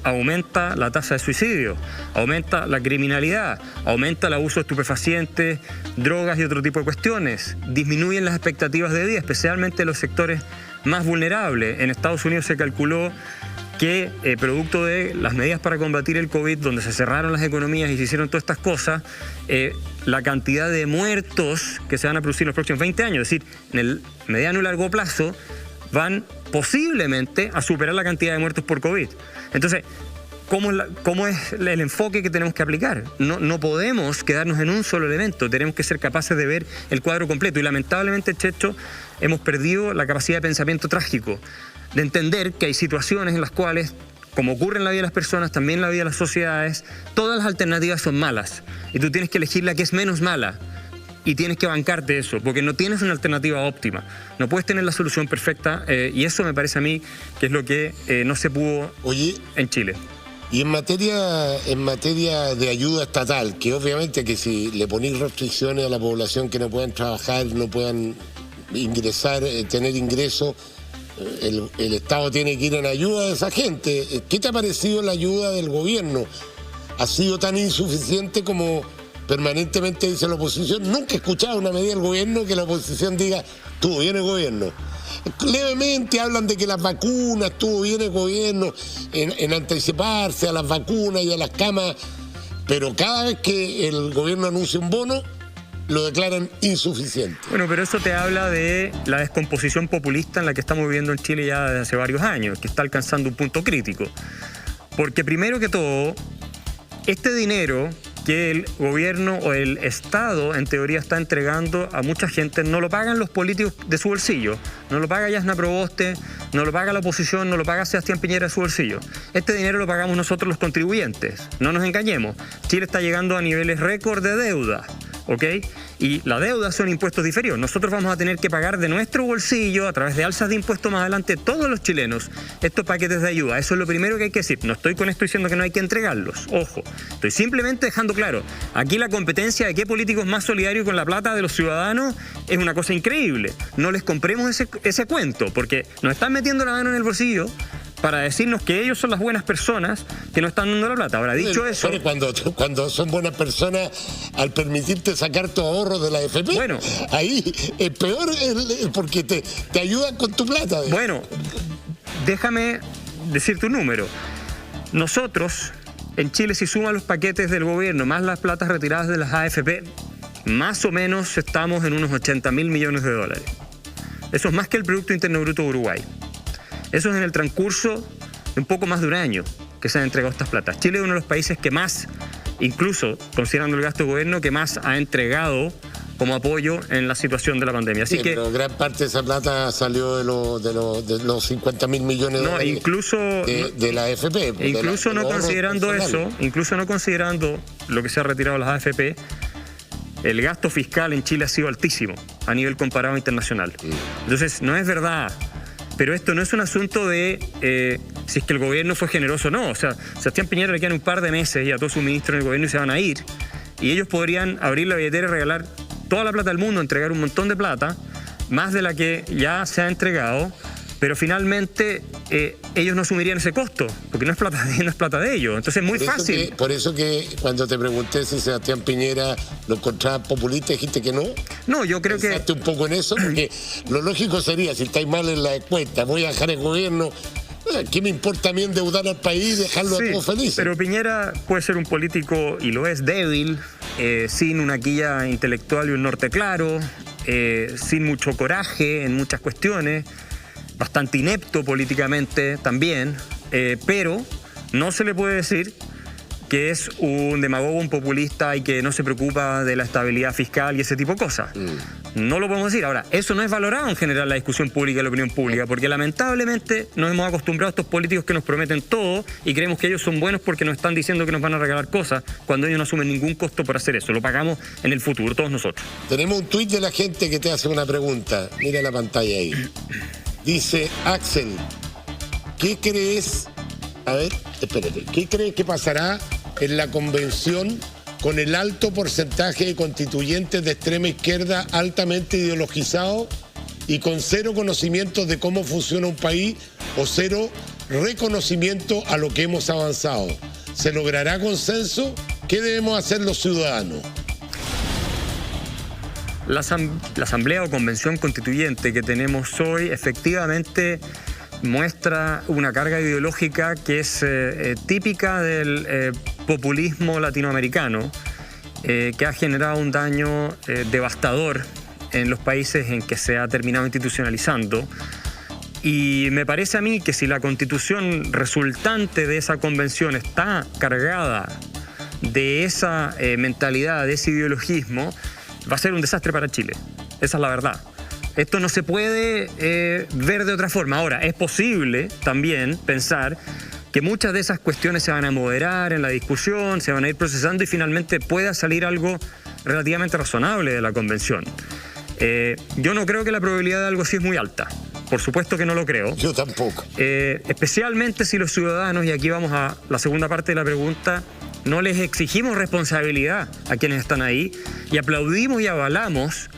Aumenta la tasa de suicidio, aumenta la criminalidad, aumenta el abuso de estupefacientes, drogas y otro tipo de cuestiones. Disminuyen las expectativas de vida, especialmente en los sectores más vulnerable. En Estados Unidos se calculó que producto de las medidas para combatir el COVID, donde se cerraron las economías y se hicieron todas estas cosas, la cantidad de muertos que se van a producir en los próximos 20 años, es decir, en el mediano y largo plazo, van posiblemente a superar la cantidad de muertos por COVID. Entonces, ¿cómo es el enfoque que tenemos que aplicar? No podemos quedarnos en un solo elemento, tenemos que ser capaces de ver el cuadro completo. Y lamentablemente, Checho, hemos perdido la capacidad de pensamiento trágico, de entender que hay situaciones en las cuales, como ocurre en la vida de las personas, también en la vida de las sociedades, todas las alternativas son malas. Y tú tienes que elegir la que es menos mala. Y tienes que bancarte eso, porque no tienes una alternativa óptima. No puedes tener la solución perfecta, y eso me parece a mí que es lo que no se pudo en Chile. Y en materia de ayuda estatal, que obviamente que si le ponéis restricciones a la población que no puedan trabajar, no puedan ingresar, tener ingresos, el Estado tiene que ir en ayuda de esa gente. ¿Qué te ha parecido la ayuda del gobierno? ¿Ha sido tan insuficiente como permanentemente dice la oposición? Nunca he escuchado una medida del gobierno que la oposición diga, estuvo bien el gobierno. Levemente hablan de que las vacunas, estuvo bien el gobierno en anticiparse a las vacunas y a las camas, pero cada vez que el gobierno anuncia un bono, lo declaran insuficiente. Bueno, pero eso te habla de la descomposición populista en la que estamos viviendo en Chile ya desde hace varios años, que está alcanzando un punto crítico. Porque primero que todo, este dinero que el gobierno o el Estado en teoría está entregando a mucha gente, no lo pagan los políticos de su bolsillo, no lo paga Yasna Proboste, no lo paga la oposición, no lo paga Sebastián Piñera de su bolsillo. Este dinero lo pagamos nosotros los contribuyentes, no nos engañemos. Chile está llegando a niveles récord de deuda, ¿ok? Y la deuda son impuestos diferidos. Nosotros vamos a tener que pagar de nuestro bolsillo, a través de alzas de impuestos más adelante, todos los chilenos, estos paquetes de ayuda. Eso es lo primero que hay que decir. No estoy con esto diciendo que no hay que entregarlos, ojo. Estoy simplemente dejando claro, aquí la competencia de qué político es más solidario con la plata de los ciudadanos es una cosa increíble. No les compremos ese cuento, porque nos están metiendo la mano en el bolsillo para decirnos que ellos son las buenas personas que no están dando la plata. Ahora, dicho eso... Cuando son buenas personas, al permitirte sacar tu ahorro de la AFP, bueno, ahí es peor porque te ayudan con tu plata. Bueno, déjame decirte un número. Nosotros, en Chile, si suman los paquetes del gobierno más las platas retiradas de las AFP, más o menos estamos en unos 80.000 millones de dólares. Eso es más que el Producto Interno Bruto de Uruguay. Eso es en el transcurso de un poco más de un año que se han entregado estas platas. Chile es uno de los países que más, incluso considerando el gasto de gobierno, que más ha entregado como apoyo en la situación de la pandemia. Así pero gran parte de esa plata salió de los 50.000 millones de dólares incluso, de la AFP. Incluso no considerando eso, incluso no considerando lo que se ha retirado de las AFP, el gasto fiscal en Chile ha sido altísimo a nivel comparado internacional. Entonces, no es verdad. Pero esto no es un asunto de si es que el gobierno fue generoso o no. O sea, Sebastián Piñera le quedan un par de meses y a todos sus ministros en el gobierno y se van a ir. Y ellos podrían abrir la billetera y regalar toda la plata del mundo, entregar un montón de plata, más de la que ya se ha entregado. Pero finalmente ellos no asumirían ese costo, porque no es plata de ellos. Entonces es muy fácil. Por eso que cuando te pregunté si Sebastián Piñera lo encontraba populista, dijiste que no. No, yo creo que... Pensaste un poco en eso, porque lo lógico sería, si estáis mal en la encuesta, voy a dejar el gobierno... ¿Qué me importa a mí endeudar al país y dejarlo a todos felices? Pero Piñera puede ser un político, y lo es, débil, sin una quilla intelectual y un norte claro, sin mucho coraje en muchas cuestiones, bastante inepto políticamente también, pero no se le puede decir que es un demagogo, un populista y que no se preocupa de la estabilidad fiscal y ese tipo de cosas. No lo podemos decir. Ahora, eso no es valorado en general en la discusión pública y la opinión pública, porque lamentablemente nos hemos acostumbrado a estos políticos que nos prometen todo y creemos que ellos son buenos porque nos están diciendo que nos van a regalar cosas, cuando ellos no asumen ningún costo por hacer eso. Lo pagamos en el futuro, todos nosotros. Tenemos un tuit de la gente que te hace una pregunta. Mira la pantalla ahí. Dice, Axel, ¿qué crees? A ver, espérate. ¿Qué crees que pasará en la convención con el alto porcentaje de constituyentes de extrema izquierda altamente ideologizados y con cero conocimiento de cómo funciona un país o cero reconocimiento a lo que hemos avanzado? ¿Se logrará consenso? ¿Qué debemos hacer los ciudadanos? La asamblea o convención constituyente que tenemos hoy efectivamente muestra una carga ideológica que es típica del populismo latinoamericano, que ha generado un daño devastador en los países en que se ha terminado institucionalizando. Y me parece a mí que si la constitución resultante de esa convención está cargada de esa mentalidad, de ese ideologismo, va a ser un desastre para Chile. Esa es la verdad. Esto no se puede ver de otra forma. Ahora, es posible también pensar que muchas de esas cuestiones se van a moderar en la discusión, se van a ir procesando y finalmente pueda salir algo relativamente razonable de la convención. Yo no creo que la probabilidad de algo así es muy alta. Por supuesto que no lo creo. Yo tampoco. Especialmente si los ciudadanos, y aquí vamos a la segunda parte de la pregunta, no les exigimos responsabilidad a quienes están ahí y aplaudimos y avalamos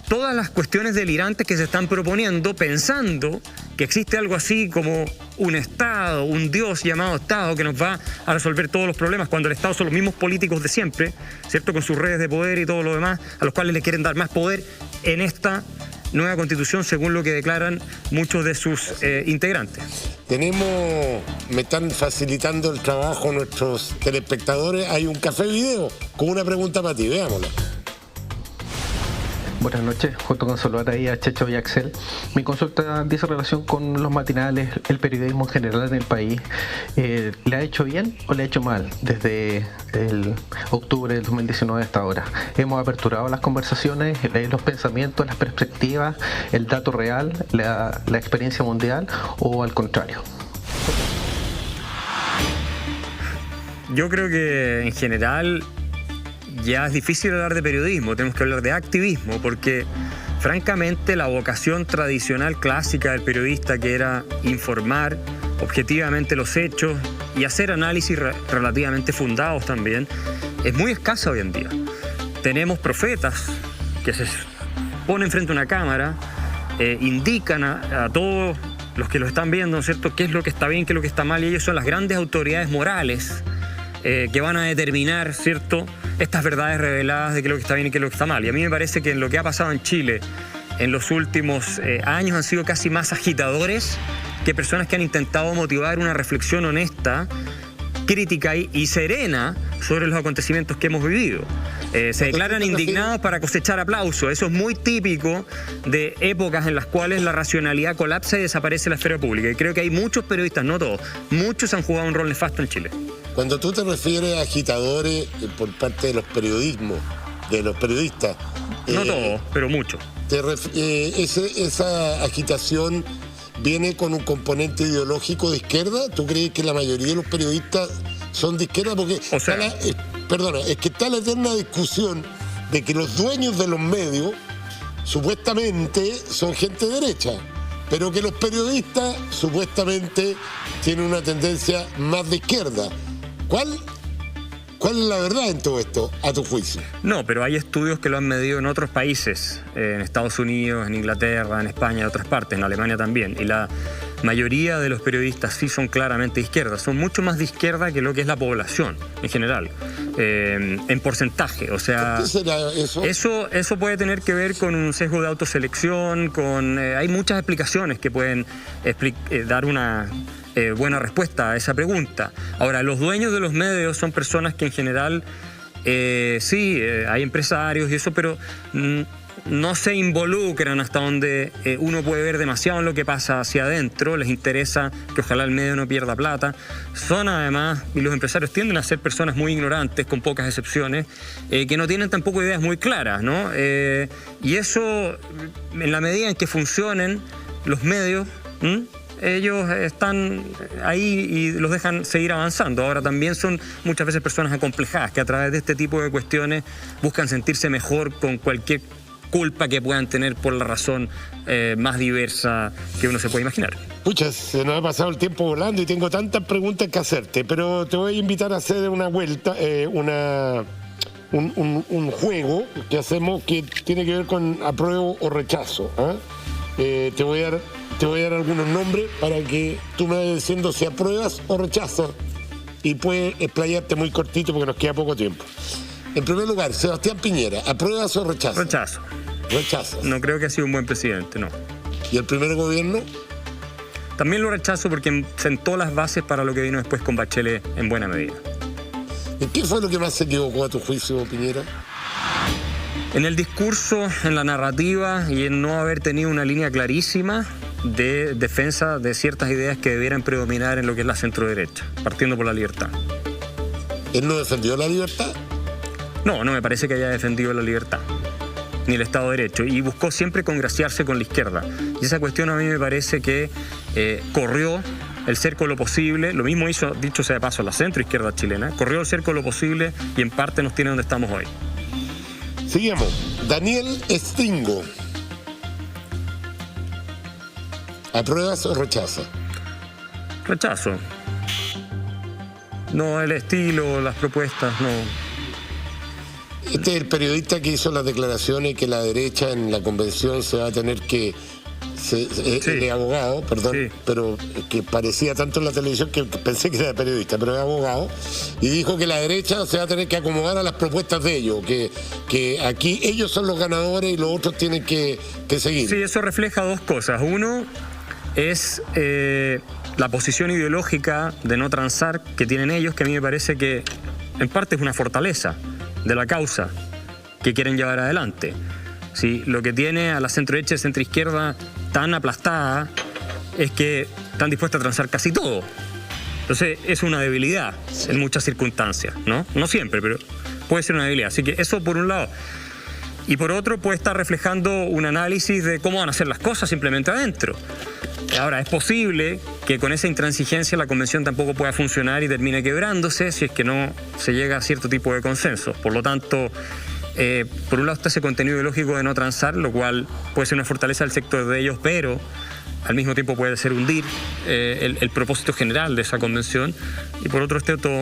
todas las cuestiones delirantes que se están proponiendo pensando que existe algo así como un Estado, un Dios llamado Estado que nos va a resolver todos los problemas, cuando el Estado son los mismos políticos de siempre, ¿cierto? Con sus redes de poder y todo lo demás, a los cuales le quieren dar más poder en esta nueva constitución, según lo que declaran muchos de sus integrantes. Me están facilitando el trabajo nuestros telespectadores. Hay un café video con una pregunta para ti, veámosla. Buenas noches, junto con saludar ahí a Checho y Axel. Mi consulta dice relación con los matinales, el periodismo en general en el país. ¿Le ha hecho bien o le ha hecho mal desde el octubre del 2019 hasta ahora? Hemos aperturado las conversaciones, los pensamientos, las perspectivas, el dato real, la experiencia mundial, o al contrario. Yo creo que en general ya es difícil hablar de periodismo, tenemos que hablar de activismo, porque francamente la vocación tradicional clásica del periodista, que era informar objetivamente los hechos y hacer análisis relativamente fundados también, es muy escasa hoy en día. Tenemos profetas que se ponen frente a una cámara, indican a todos los que lo están viendo, ¿no es cierto?, qué es lo que está bien, qué es lo que está mal, y ellos son las grandes autoridades morales que van a determinar, ¿cierto?, estas verdades reveladas de qué es lo que está bien y qué es lo que está mal. Y a mí me parece que en lo que ha pasado en Chile en los últimos años han sido casi más agitadores que personas que han intentado motivar una reflexión honesta, crítica y serena sobre los acontecimientos que hemos vivido. Se declaran indignados para cosechar aplausos. Eso es muy típico de épocas en las cuales la racionalidad colapsa y desaparece la esfera pública. Y creo que hay muchos periodistas, no todos, muchos han jugado un rol nefasto en Chile. Cuando tú te refieres a agitadores por parte de los periodistas... No todos, pero muchos. ¿Esa agitación viene con un componente ideológico de izquierda? ¿Tú crees que la mayoría de los periodistas son de izquierda? Porque es que está la eterna discusión de que los dueños de los medios supuestamente son gente derecha, pero que los periodistas supuestamente tienen una tendencia más de izquierda. ¿Cuál es la verdad en todo esto, a tu juicio? No, pero hay estudios que lo han medido en otros países, en Estados Unidos, en Inglaterra, en España, en otras partes, en Alemania también. Y la mayoría de los periodistas sí son claramente de izquierda, son mucho más de izquierda que lo que es la población en general, en porcentaje. O sea, ¿qué será eso? Eso puede tener que ver con un sesgo de autoselección, hay muchas explicaciones que pueden dar una buena respuesta a esa pregunta. Ahora, los dueños de los medios son personas que en general, hay empresarios y eso, pero no se involucran hasta donde uno puede ver demasiado en lo que pasa hacia adentro. Les interesa que ojalá el medio no pierda plata. Son además, y los empresarios tienden a ser personas muy ignorantes, con pocas excepciones, que no tienen tampoco ideas muy claras, ¿no? Y eso, en la medida en que funcionen los medios, ellos están ahí y los dejan seguir avanzando. Ahora también son muchas veces personas acomplejadas que a través de este tipo de cuestiones buscan sentirse mejor con cualquier culpa que puedan tener por la razón más diversa que uno se puede imaginar. Pucha, se nos ha pasado el tiempo volando y tengo tantas preguntas que hacerte, pero te voy a invitar a hacer una vuelta, un juego que hacemos que tiene que ver con apruebo o rechazo. Te voy a dar algunos nombres para que tú me vayas diciendo si apruebas o rechazas, y puedes explayarte muy cortito porque nos queda poco tiempo. En primer lugar, Sebastián Piñera, ¿apruebas o rechazas? Rechazo. Rechazas. No creo que ha sido un buen presidente, no. ¿Y el primer gobierno? También lo rechazo porque sentó las bases para lo que vino después con Bachelet en buena medida. ¿En qué fue lo que más se equivocó a tu juicio, Piñera? En el discurso, en la narrativa y en no haber tenido una línea clarísima de defensa de ciertas ideas que debieran predominar en lo que es la centro-derecha, partiendo por la libertad. ¿Él no defendió la libertad? No me parece que haya defendido la libertad, ni el Estado de Derecho, y buscó siempre congraciarse con la izquierda. Y esa cuestión a mí me parece que corrió el cerco lo posible, lo mismo hizo, dicho sea de paso, la centro-izquierda chilena, corrió el cerco lo posible y en parte nos tiene donde estamos hoy. Seguimos. Daniel Stingo. ¿Apruebas o rechazas? Rechazo. No, el estilo, las propuestas, no. Este es el periodista que hizo las declaraciones que la derecha en la convención se va a tener que... de abogado, perdón, sí. Pero que parecía tanto en la televisión que pensé que era periodista, pero era abogado, y dijo que la derecha se va a tener que acomodar a las propuestas de ellos, que aquí ellos son los ganadores y los otros tienen que seguir. Sí, eso refleja dos cosas. Uno es la posición ideológica de no transar que tienen ellos, que a mí me parece que en parte es una fortaleza de la causa que quieren llevar adelante. Sí, lo que tiene a la centro-derecha y centro-izquierda tan aplastada es que están dispuestos a transar casi todo. Entonces es una debilidad en muchas circunstancias, ¿no? No siempre, pero puede ser una debilidad. Así que eso por un lado. Y por otro puede estar reflejando un análisis de cómo van a hacer las cosas simplemente adentro. Ahora, es posible que con esa intransigencia la convención tampoco pueda funcionar y termine quebrándose si es que no se llega a cierto tipo de consenso. Por lo tanto, por un lado está ese contenido ideológico de no transar, lo cual puede ser una fortaleza del sector de ellos, pero al mismo tiempo puede ser hundir el propósito general de esa convención. Y por otro,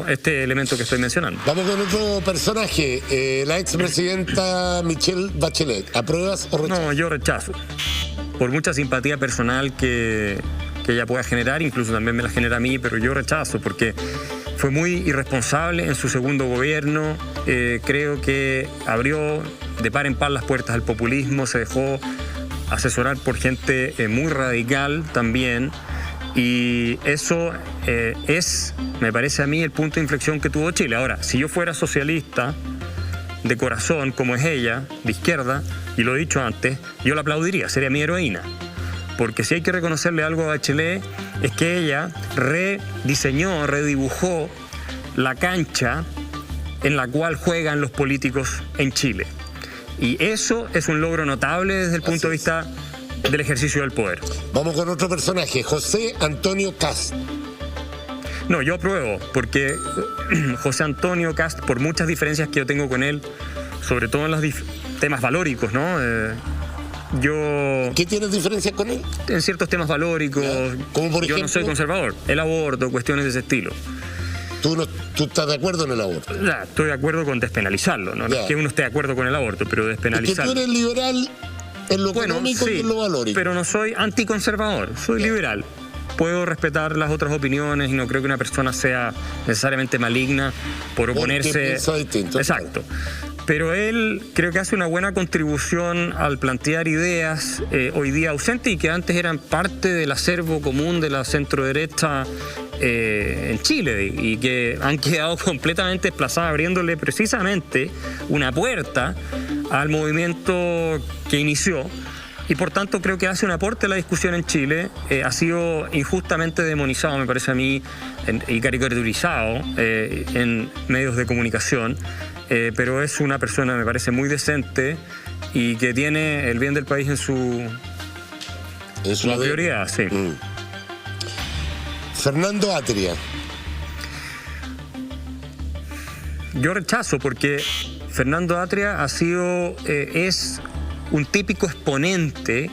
este elemento que estoy mencionando. Vamos con otro personaje, la expresidenta Michelle Bachelet. ¿Apruebas o rechazas? No, yo rechazo. Por mucha simpatía personal que ella pueda generar, incluso también me la genera a mí, pero yo rechazo porque fue muy irresponsable en su segundo gobierno. Creo que abrió de par en par las puertas al populismo, se dejó asesorar por gente muy radical también, y eso me parece a mí, el punto de inflexión que tuvo Chile. Ahora, si yo fuera socialista de corazón, como es ella, de izquierda, y lo he dicho antes, yo la aplaudiría, sería mi heroína. Porque si hay que reconocerle algo a Bachelet, es que ella rediseñó, redibujó la cancha en la cual juegan los políticos en Chile. Y eso es un logro notable desde el punto de vista del ejercicio del poder. Vamos con otro personaje, José Antonio Kast. No, yo apruebo, porque José Antonio Kast, por muchas diferencias que yo tengo con él, sobre todo en los temas valóricos, ¿no? ¿Qué tienes diferencias con él? En ciertos temas valóricos. Como por ejemplo, yo no soy conservador. El aborto, cuestiones de ese estilo. ¿Tú estás de acuerdo en el aborto? Estoy de acuerdo con despenalizarlo. No es que uno esté de acuerdo con el aborto, pero despenalizarlo. Es que tú eres liberal en lo económico y en lo valórico. Pero no soy anticonservador, soy liberal. puedo respetar las otras opiniones y no creo que una persona sea necesariamente maligna por oponerse. Porque piensa distinto. Exacto. Pero él creo que hace una buena contribución al plantear ideas hoy día ausentes y que antes eran parte del acervo común de la centroderecha en Chile y que han quedado completamente desplazadas, abriéndole precisamente una puerta al movimiento que inició. Y por tanto creo que hace un aporte a la discusión en Chile. Ha sido injustamente demonizado, me parece a mí, y caricaturizado en medios de comunicación. Pero es una persona, me parece, muy decente y que tiene el bien del país en su prioridad. Sí. Fernando Atria. Yo rechazo porque Fernando Atria es un típico exponente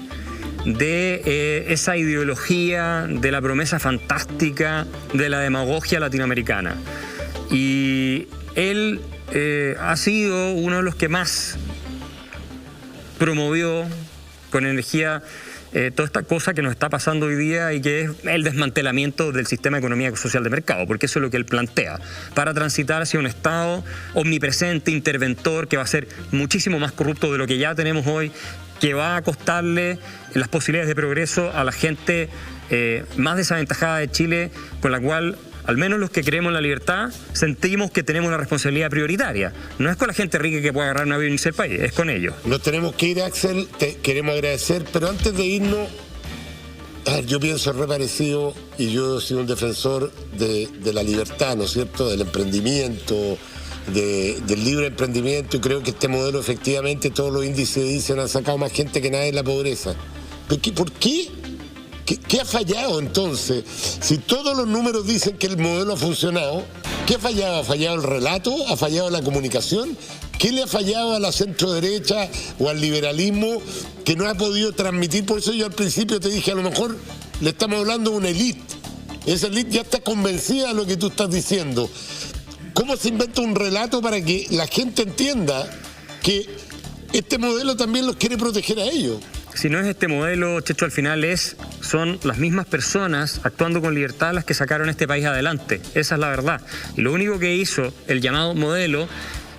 de esa ideología de la promesa fantástica de la demagogia latinoamericana. Y él ha sido uno de los que más promovió con energía toda esta cosa que nos está pasando hoy día y que es el desmantelamiento del sistema de economía social de mercado, porque eso es lo que él plantea, para transitar hacia un Estado omnipresente, interventor, que va a ser muchísimo más corrupto de lo que ya tenemos hoy, que va a costarle las posibilidades de progreso a la gente más desaventajada de Chile, con la cual al menos los que creemos en la libertad sentimos que tenemos una responsabilidad prioritaria. No es con la gente rica que puede agarrar un avión y irse al país, es con ellos. Nos tenemos que ir, Axel, te queremos agradecer, pero antes de irnos, yo pienso re parecido, y yo he sido un defensor de la libertad, ¿no es cierto?, del emprendimiento, del libre emprendimiento, y creo que este modelo efectivamente, todos los índices dicen, han sacado más gente que nadie de la pobreza. ¿Por qué? ¿Qué ha fallado entonces? Si todos los números dicen que el modelo ha funcionado, ¿qué ha fallado? ¿Ha fallado el relato? ¿Ha fallado la comunicación? ¿Qué le ha fallado a la centroderecha o al liberalismo que no ha podido transmitir? Por eso yo al principio te dije, a lo mejor le estamos hablando de una élite. Esa élite ya está convencida de lo que tú estás diciendo. ¿Cómo se inventa un relato para que la gente entienda que este modelo también los quiere proteger a ellos? Si no es este modelo, Checho, al final son las mismas personas actuando con libertad las que sacaron este país adelante. Esa es la verdad. Y lo único que hizo el llamado modelo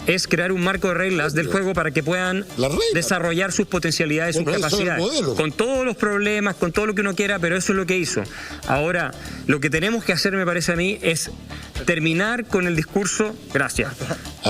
es crear un marco de reglas del juego para que puedan desarrollar sus potencialidades, sus capacidades. Con todos los problemas, con todo lo que uno quiera, pero eso es lo que hizo. Ahora, lo que tenemos que hacer, me parece a mí, es terminar con el discurso. Gracias.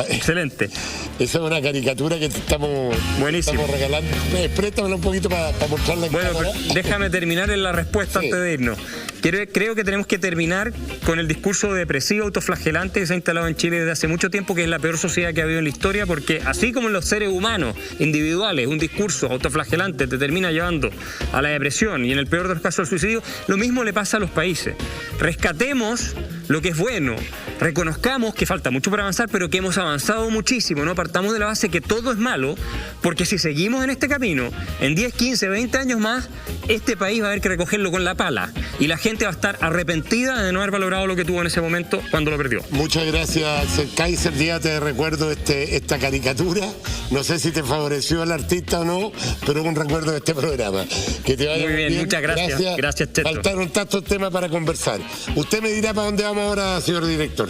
Excelente. Esa es una caricatura que te estamos regalando. Préstamela un poquito para mostrarla en cámara. Déjame terminar en la respuesta antes de irnos. Creo que tenemos que terminar con el discurso depresivo, autoflagelante que se ha instalado en Chile desde hace mucho tiempo, que es la peor sociedad que ha habido en la historia, porque así como en los seres humanos individuales un discurso autoflagelante te termina llevando a la depresión y en el peor de los casos al suicidio, lo mismo le pasa a los países. Rescatemos lo que es bueno, reconozcamos que falta mucho para avanzar, pero que hemos avanzado muchísimo, no partamos de la base que todo es malo, porque si seguimos en este camino, en 10, 15, 20 años más, este país va a haber que recogerlo con la pala y la gente va a estar arrepentida de no haber valorado lo que tuvo en ese momento cuando lo perdió. Muchas gracias, Kaiser. Llévate de recuerdo esta caricatura. No sé si te favoreció el artista o no, pero es un recuerdo de este programa. Que te vaya muy bien, muchas gracias. Gracias, Checho. Faltaron tantos temas para conversar. Usted me dirá para dónde vamos ahora, señor director.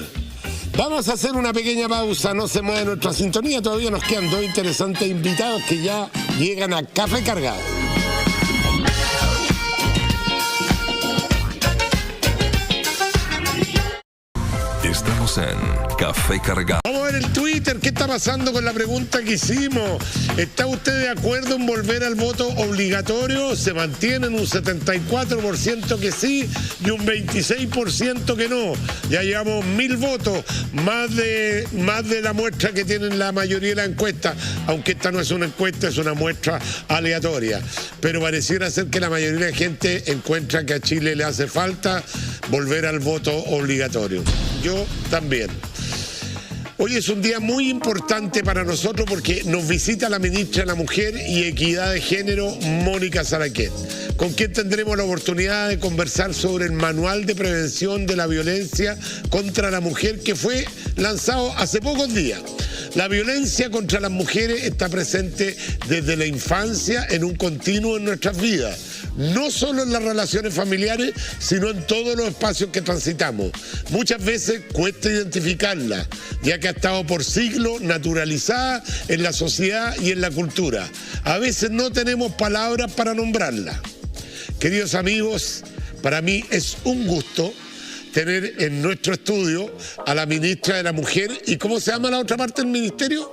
Vamos a hacer una pequeña pausa, no se mueve nuestra sintonía, todavía nos quedan dos interesantes invitados que ya llegan a Café Cargado. Estamos en Café Cargado. Vamos a ver el Twitter, ¿qué está pasando con la pregunta que hicimos? ¿Está usted de acuerdo en volver al voto obligatorio? Se mantienen un 74% que sí y un 26% que no. Ya llevamos 1000 votos, más de la muestra que tienen la mayoría de las encuestas, aunque esta no es una encuesta, es una muestra aleatoria. Pero pareciera ser que la mayoría de la gente encuentra que a Chile le hace falta volver al voto obligatorio. Yo también. Hoy es un día muy importante para nosotros porque nos visita la ministra de la Mujer y Equidad de Género, Mónica Saraquet, con quien tendremos la oportunidad de conversar sobre el Manual de Prevención de la Violencia contra la Mujer que fue lanzado hace pocos días. La violencia contra las mujeres está presente desde la infancia en un continuo en nuestras vidas. No solo en las relaciones familiares, sino en todos los espacios que transitamos. Muchas veces cuesta identificarla, ya que ha estado por siglos naturalizada en la sociedad y en la cultura. A veces no tenemos palabras para nombrarla. Queridos amigos, para mí es un gusto tener en nuestro estudio a la ministra de la Mujer. ¿Y cómo se llama la otra parte del ministerio?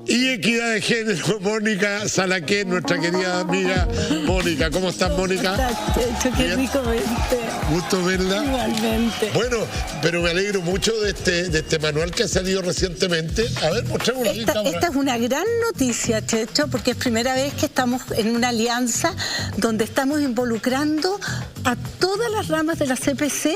Y Equidad de Género, Mónica Salaquet, nuestra querida amiga Mónica. ¿Cómo estás, Mónica? ¿Cómo estás, Checho? Qué rico verte. Gusto verla. Igualmente. Bueno, pero me alegro mucho de este manual que ha salido recientemente. A ver, mostrémoslo aquí. Esta es una gran noticia, Checho, porque es primera vez que estamos en una alianza donde estamos involucrando a todas las ramas de la CPC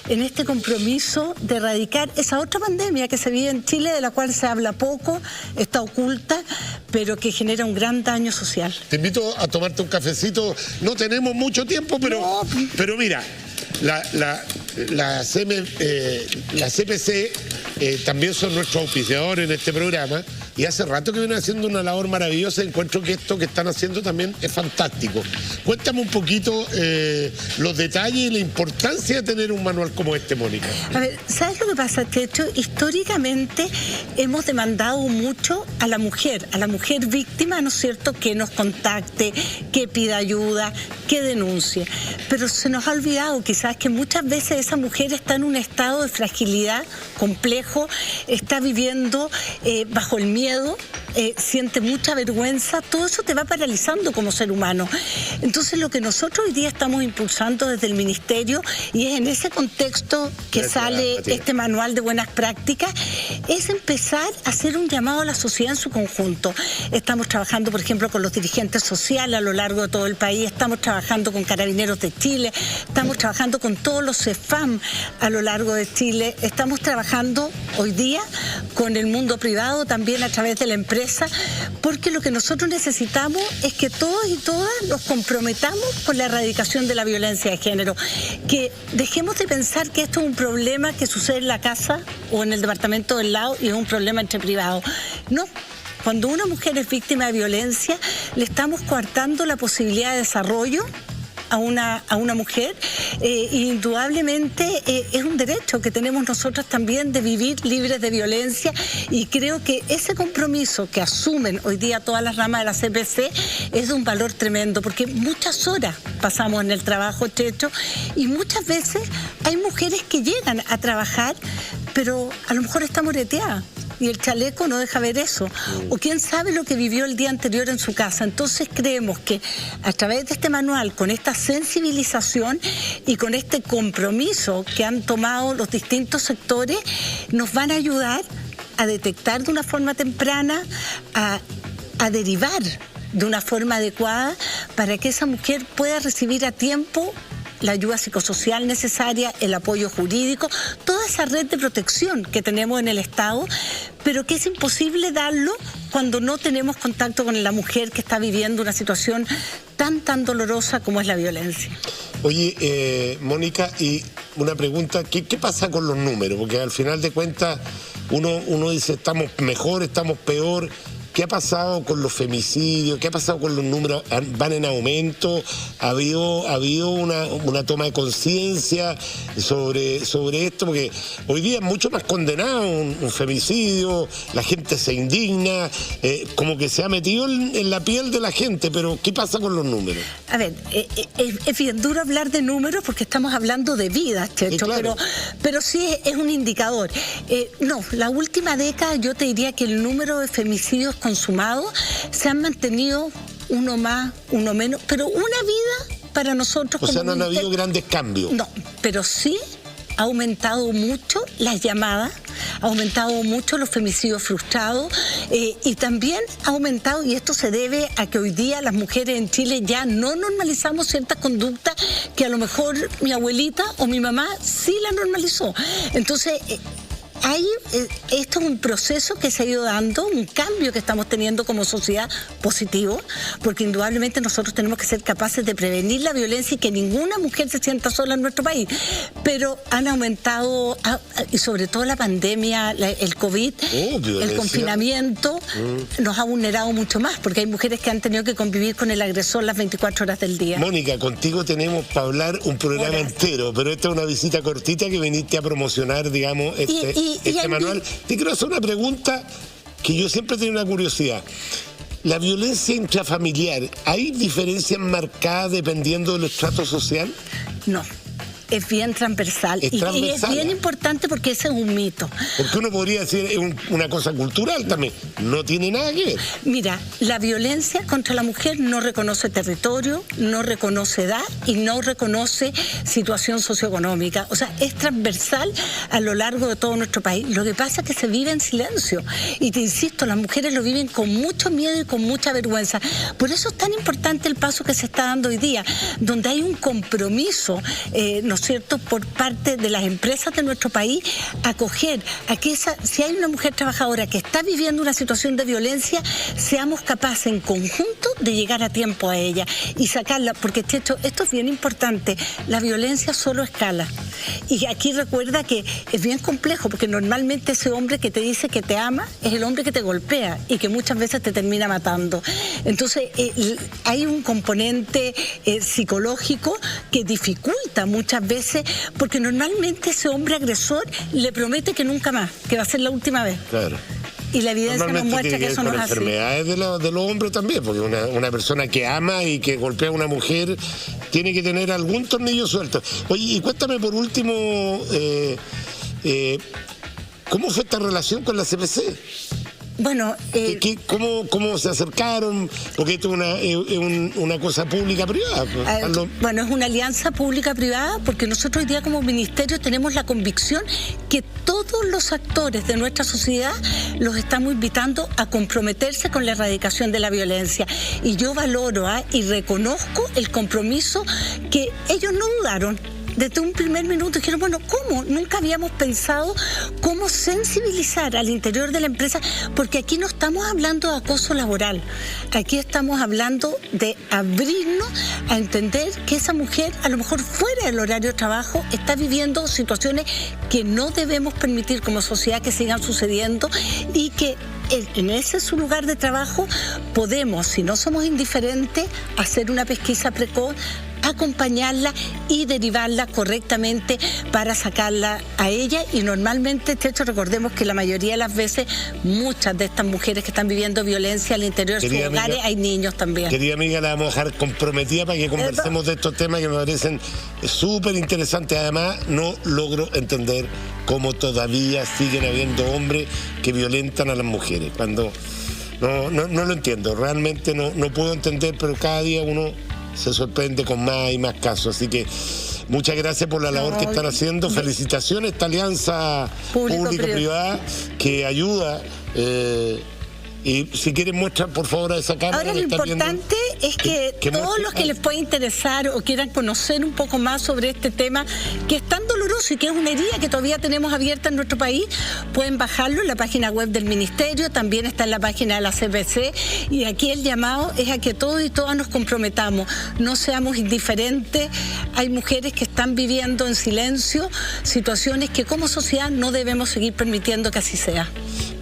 en este compromiso de erradicar esa otra pandemia que se vive en Chile, de la cual se habla poco, está oculta, pero que genera un gran daño social. Te invito a tomarte un cafecito. No tenemos mucho tiempo, pero mira, la CPC también son nuestros auspiciadores en este programa, y hace rato que vienen haciendo una labor maravillosa. Encuentro que esto que están haciendo también es fantástico. Cuéntame un poquito los detalles y la importancia de tener un manual como este, Mónica. A ver, ¿sabes lo que pasa, Checho? Históricamente hemos demandado mucho a la mujer víctima, ¿no es cierto?, que nos contacte, que pida ayuda, que denuncie. Pero se nos ha olvidado quizás que muchas veces esa mujer está en un estado de fragilidad complejo, está viviendo bajo el miedo, siente mucha vergüenza. Todo eso te va paralizando como ser humano. Entonces, lo que nosotros hoy día estamos impulsando desde el Ministerio, y es en ese contexto que sale este manual de buenas prácticas, es empezar a hacer un llamado a la sociedad en su conjunto. Estamos trabajando, por ejemplo, con los dirigentes sociales a lo largo de todo el país, estamos trabajando con Carabineros de Chile, estamos trabajando con todos los CEFAM a lo largo de Chile, estamos trabajando hoy día con el mundo privado también a través de la empresa, porque lo que nosotros necesitamos es que todos y todas nos comprometamos con la erradicación de la violencia de género, que dejemos de pensar que esto es un problema que sucede en la casa o en el departamento del lado y es un problema entre privados. No. Cuando una mujer es víctima de violencia, le estamos coartando la posibilidad de desarrollo a una mujer. Indudablemente es un derecho que tenemos nosotras también de vivir libres de violencia, y creo que ese compromiso que asumen hoy día todas las ramas de la CPC es de un valor tremendo, porque muchas horas pasamos en el trabajo, Checho, y muchas veces hay mujeres que llegan a trabajar, pero a lo mejor está moreteada y el chaleco no deja ver eso, o quién sabe lo que vivió el día anterior en su casa. Entonces creemos que a través de este manual, con esta sensibilización y con este compromiso que han tomado los distintos sectores, nos van a ayudar a detectar de una forma temprana, a derivar de una forma adecuada, para que esa mujer pueda recibir a tiempo la ayuda psicosocial necesaria, el apoyo jurídico, toda esa red de protección que tenemos en el Estado, pero que es imposible darlo cuando no tenemos contacto con la mujer que está viviendo una situación tan dolorosa como es la violencia. Oye, Mónica, y una pregunta, ¿qué pasa con los números? Porque al final de cuentas uno dice, estamos mejor, estamos peor. ¿Qué ha pasado con los femicidios? ¿Qué ha pasado con los números? ¿Van en aumento? ¿Ha habido una toma de conciencia sobre esto? Porque hoy día es mucho más condenado un femicidio, la gente se indigna, como que se ha metido en la piel de la gente, pero ¿qué pasa con los números? A ver, es bien duro hablar de números porque estamos hablando de vidas, Checho, claro. pero sí es un indicador. No, la última década yo te diría que el número de femicidios consumados se han mantenido, uno más, uno menos, pero una vida para nosotros. O sea, no han habido grandes cambios. No, pero sí ha aumentado mucho las llamadas, ha aumentado mucho los femicidios frustrados, y también ha aumentado, y esto se debe a que hoy día las mujeres en Chile ya no normalizamos ciertas conductas que a lo mejor mi abuelita o mi mamá sí la normalizó. Entonces, esto es un proceso que se ha ido dando, un cambio que estamos teniendo como sociedad positivo, porque indudablemente nosotros tenemos que ser capaces de prevenir la violencia y que ninguna mujer se sienta sola en nuestro país. Pero han aumentado, y sobre todo la pandemia, el COVID, el confinamiento, nos ha vulnerado mucho más, porque hay mujeres que han tenido que convivir con el agresor las 24 horas del día. Mónica, contigo tenemos para hablar un programa entero, pero esta es una visita cortita que viniste a promocionar, digamos, este manual. Te quiero hacer una pregunta que yo siempre tengo una curiosidad. ¿La violencia intrafamiliar, hay diferencias marcadas dependiendo del estrato social? No. Es bien transversal. Y es bien importante porque ese es un mito. Porque uno podría decir es una cosa cultural también. No tiene nada que ver. Mira, la violencia contra la mujer no reconoce territorio, no reconoce edad y no reconoce situación socioeconómica. O sea, es transversal a lo largo de todo nuestro país. Lo que pasa es que se vive en silencio. Y te insisto, las mujeres lo viven con mucho miedo y con mucha vergüenza. Por eso es tan importante el paso que se está dando hoy día, donde hay un compromiso, ¿no es cierto?, por parte de las empresas de nuestro país, acoger a que si hay una mujer trabajadora que está viviendo una situación de violencia, seamos capaces en conjunto de llegar a tiempo a ella y sacarla, porque esto es bien importante, la violencia solo escala. Y aquí recuerda que es bien complejo, porque normalmente ese hombre que te dice que te ama es el hombre que te golpea y que muchas veces te termina matando. Entonces hay un componente psicológico que dificulta muchas veces, porque normalmente ese hombre agresor le promete que nunca más, que va a ser la última vez. Claro. Y la evidencia nos muestra que eso no es así. Enfermedades de los hombres también, porque una persona que ama y que golpea a una mujer tiene que tener algún tornillo suelto. Oye, y cuéntame por último, ¿cómo fue esta relación con la CPC? Bueno, ¿Cómo se acercaron? Porque esto es una cosa pública-privada. Bueno, es una alianza pública-privada, porque nosotros hoy día como ministerio tenemos la convicción que todos los actores de nuestra sociedad los estamos invitando a comprometerse con la erradicación de la violencia. Y yo valoro y reconozco el compromiso que ellos no dudaron. Desde un primer minuto dijeron, bueno, ¿cómo? Nunca habíamos pensado cómo sensibilizar al interior de la empresa, porque aquí no estamos hablando de acoso laboral, aquí estamos hablando de abrirnos a entender que esa mujer, a lo mejor fuera del horario de trabajo, está viviendo situaciones que no debemos permitir como sociedad que sigan sucediendo, y que en ese su lugar de trabajo podemos, si no somos indiferentes, hacer una pesquisa precoz, acompañarla y derivarla correctamente para sacarla a ella. Y normalmente, de hecho, recordemos que la mayoría de las veces muchas de estas mujeres que están viviendo violencia al interior de sus hogares, hay niños también. Querida amiga, la vamos a dejar comprometida para que conversemos de estos temas que me parecen súper interesantes. Además, no logro entender cómo todavía siguen habiendo hombres que violentan a las mujeres. Cuando no lo entiendo, realmente no puedo entender, pero cada día uno se sorprende con más y más casos. Así que muchas gracias por la labor que están haciendo. Felicitaciones a esta alianza público-privada que ayuda. Y si quieren muestra por favor a esa cámara. Ahora lo importante es que todos los que les pueda interesar o quieran conocer un poco más sobre este tema, que es tan doloroso y que es una herida que todavía tenemos abierta en nuestro país, pueden bajarlo en la página web del Ministerio, también está en la página de la CPC, y aquí el llamado es a que todos y todas nos comprometamos, no seamos indiferentes. Hay mujeres que están viviendo en silencio situaciones que como sociedad no debemos seguir permitiendo que así sea.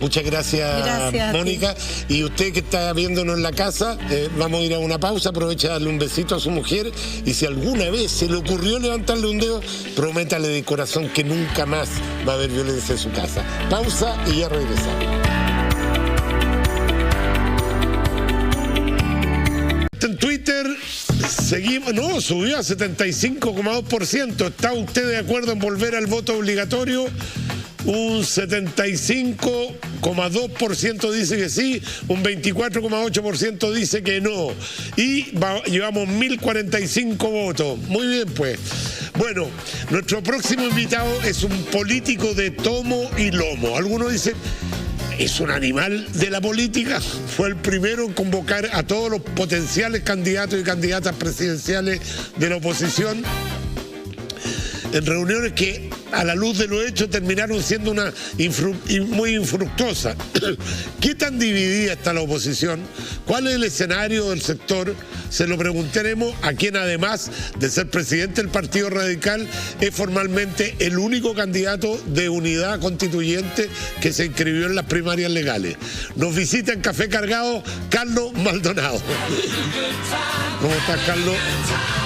Muchas gracias Mónica. Y usted que está viéndonos en la casa, vamos a ir a una pausa, aprovecha a darle un besito a su mujer, y si alguna vez se le ocurrió levantarle un dedo, prométale de corazón que nunca más va a haber violencia en su casa. Pausa y ya regresamos. En Twitter seguimos, subió a 75,2%. ¿Está usted de acuerdo en volver al voto obligatorio? Un 75,2% dice que sí, un 24,8% dice que no. Y llevamos 1045 votos. Muy bien, pues. Bueno, nuestro próximo invitado es un político de tomo y lomo. Algunos dicen, ¿es un animal de la política? Fue el primero en convocar a todos los potenciales candidatos y candidatas presidenciales de la oposición en reuniones que a la luz de los hechos terminaron siendo muy infructuosas. ¿Qué tan dividida está la oposición? ¿Cuál es el escenario del sector? Se lo preguntaremos a quien, además de ser presidente del Partido Radical, es formalmente el único candidato de unidad constituyente que se inscribió en las primarias legales. Nos visita en Café Cargado Carlos Maldonado. ¿Cómo estás, Carlos?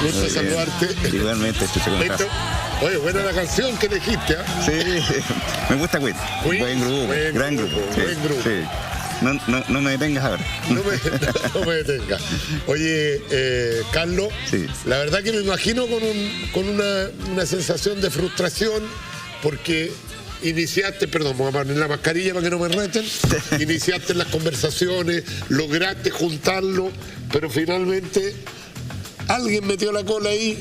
Gusto saludarte. Igualmente, Chucho, ¿cómo estás? Oye, buena la canción que elegiste, ¿eh? Sí, me gusta Queen. Buen grupo, gran grupo. Buen grupo. Sí. No me detengas ahora. No me detengas. Oye, Carlos, sí. La verdad que me imagino con una sensación de frustración porque iniciaste, perdón, voy a poner la mascarilla para que no me reten, iniciaste las conversaciones, lograste juntarlo, pero finalmente alguien metió la cola ahí.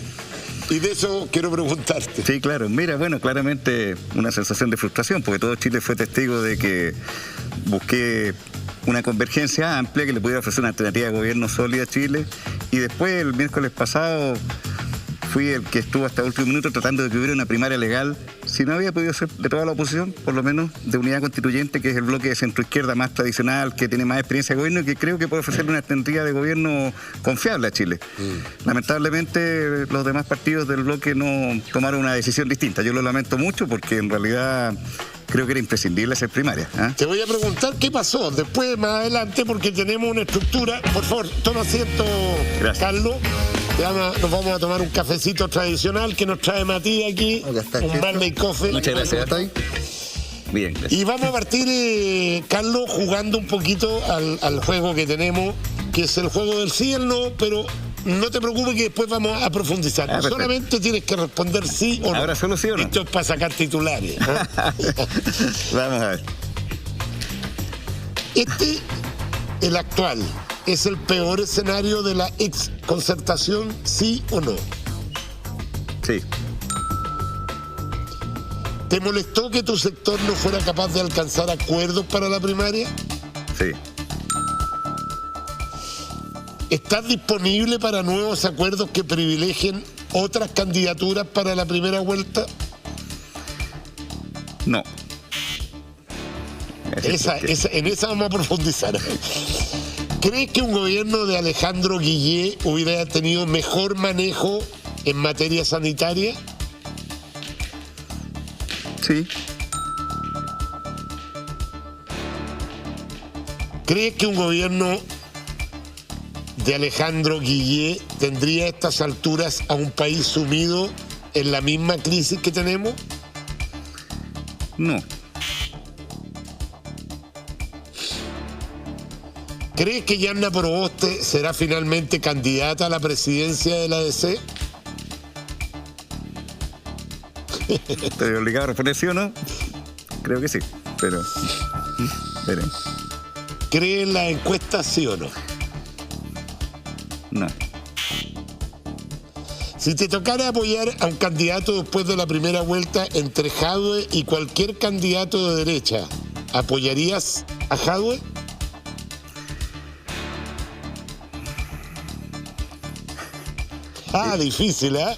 Y de eso quiero preguntarte. Sí, claro. Mira, bueno, claramente una sensación de frustración, porque todo Chile fue testigo de que busqué una convergencia amplia que le pudiera ofrecer una alternativa de gobierno sólida a Chile. Y después, el miércoles pasado, fui el que estuvo hasta el último minuto tratando de que hubiera una primaria legal. Si no había podido ser de toda la oposición, por lo menos de unidad constituyente, que es el bloque de centroizquierda más tradicional, que tiene más experiencia de gobierno y que creo que puede ofrecerle una alternativa de gobierno confiable a Chile. Lamentablemente, los demás partidos del bloque no tomaron una decisión distinta. Yo lo lamento mucho porque en realidad creo que era imprescindible hacer primaria. Te voy a preguntar qué pasó después, más adelante, porque tenemos una estructura. Por favor, toma asiento, gracias, Carlos. Nos vamos a tomar un cafecito tradicional que nos trae Matías aquí, un Barley Coffee. Muchas gracias. Bien, gracias. Y vamos a partir, Carlos, jugando un poquito al juego que tenemos, que es el juego del sí y el no, pero no te preocupes que después vamos a profundizar. Solamente tienes que responder sí o no. Ahora solo sí o no. Esto es para sacar titulares. Vamos a ver. El actual, ¿es el peor escenario de la ex concertación, sí o no? Sí. ¿Te molestó que tu sector no fuera capaz de alcanzar acuerdos para la primaria? Sí. ¿Estás disponible para nuevos acuerdos que privilegien otras candidaturas para la primera vuelta? No. En esa vamos a profundizar. ¿Crees que un gobierno de Alejandro Guillé hubiera tenido mejor manejo en materia sanitaria? Sí. ¿Crees que un gobierno de Alejandro Guillé tendría a estas alturas a un país sumido en la misma crisis que tenemos? No. ¿Crees que Yanna Proboste será finalmente candidata a la presidencia de la ADC? ¿Estoy obligado a responder sí o no? Creo que sí, pero veremos. ¿Crees en las encuestas sí o no? No. Si te tocara apoyar a un candidato después de la primera vuelta entre Jadwe y cualquier candidato de derecha, ¿apoyarías a Jadwe? Difícil, ¿eh?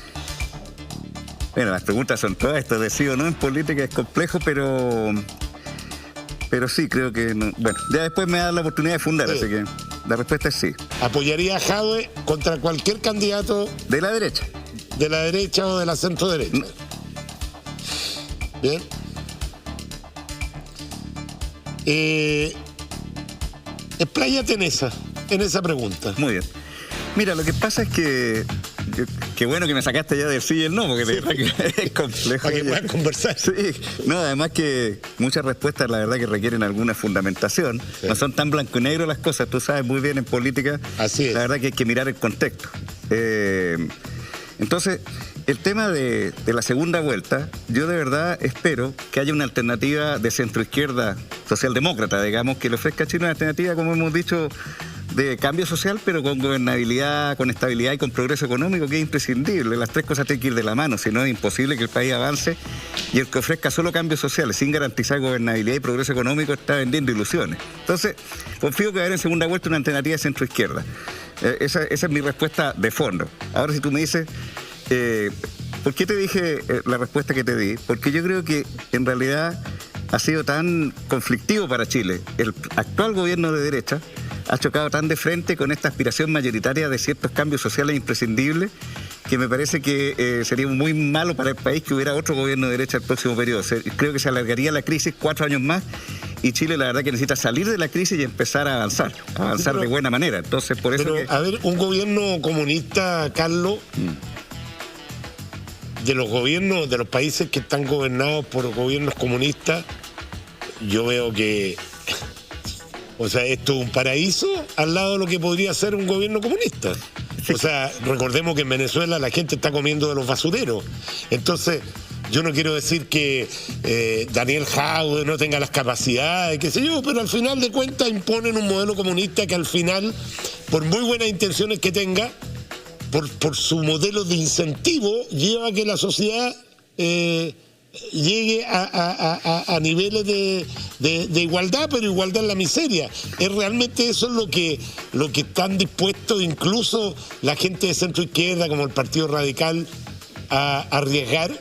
Bueno, las preguntas son todas, esto de sí o no en política es complejo, pero sí, creo que no. Bueno, ya después me da la oportunidad de fundar, sí. Así que la respuesta es sí. ¿Apoyaría a Jadwe contra cualquier candidato? De la derecha. ¿De la derecha o de la centro derecha? No. Bien. Expláyate en esa pregunta. Muy bien. Mira, lo que pasa es que qué bueno que me sacaste ya del sí y el no, porque de verdad que es complejo. Para que puedan conversar. Sí, no, además que muchas respuestas, la verdad, que requieren alguna fundamentación. Sí. No son tan blanco y negro las cosas, tú sabes muy bien en política. Así es. La verdad que hay que mirar el contexto. Entonces, el tema de la segunda vuelta, yo de verdad espero que haya una alternativa de centroizquierda socialdemócrata, digamos, que le ofrezca a Chile una alternativa, como hemos dicho, de cambio social, pero con gobernabilidad, con estabilidad y con progreso económico, que es imprescindible. Las tres cosas tienen que ir de la mano, si no es imposible que el país avance, y el que ofrezca solo cambios sociales sin garantizar gobernabilidad y progreso económico está vendiendo ilusiones. Entonces, confío que va a haber en segunda vuelta una alternativa de centroizquierda. Esa es mi respuesta de fondo. Ahora, si tú me dices, ¿Por qué te dije la respuesta que te di? Porque yo creo que en realidad ha sido tan conflictivo para Chile. El actual gobierno de derecha ha chocado tan de frente con esta aspiración mayoritaria de ciertos cambios sociales imprescindibles que me parece que sería muy malo para el país que hubiera otro gobierno de derecha el próximo periodo. Creo que se alargaría la crisis 4 años más y Chile la verdad que necesita salir de la crisis y empezar a avanzar de buena manera. Entonces, por eso a ver, un gobierno comunista, Carlos, de los gobiernos, de los países que están gobernados por gobiernos comunistas, yo veo que, o sea, esto es un paraíso al lado de lo que podría ser un gobierno comunista. O sea, recordemos que en Venezuela la gente está comiendo de los basureros. Entonces, yo no quiero decir que Daniel Jadwe no tenga las capacidades, qué sé yo, pero al final de cuentas imponen un modelo comunista que al final, por muy buenas intenciones que tenga, por su modelo de incentivo, lleva a que la sociedad llegue a niveles de igualdad, pero igualdad en la miseria. Es realmente eso es lo que están dispuestos incluso la gente de centro izquierda como el Partido Radical a arriesgar.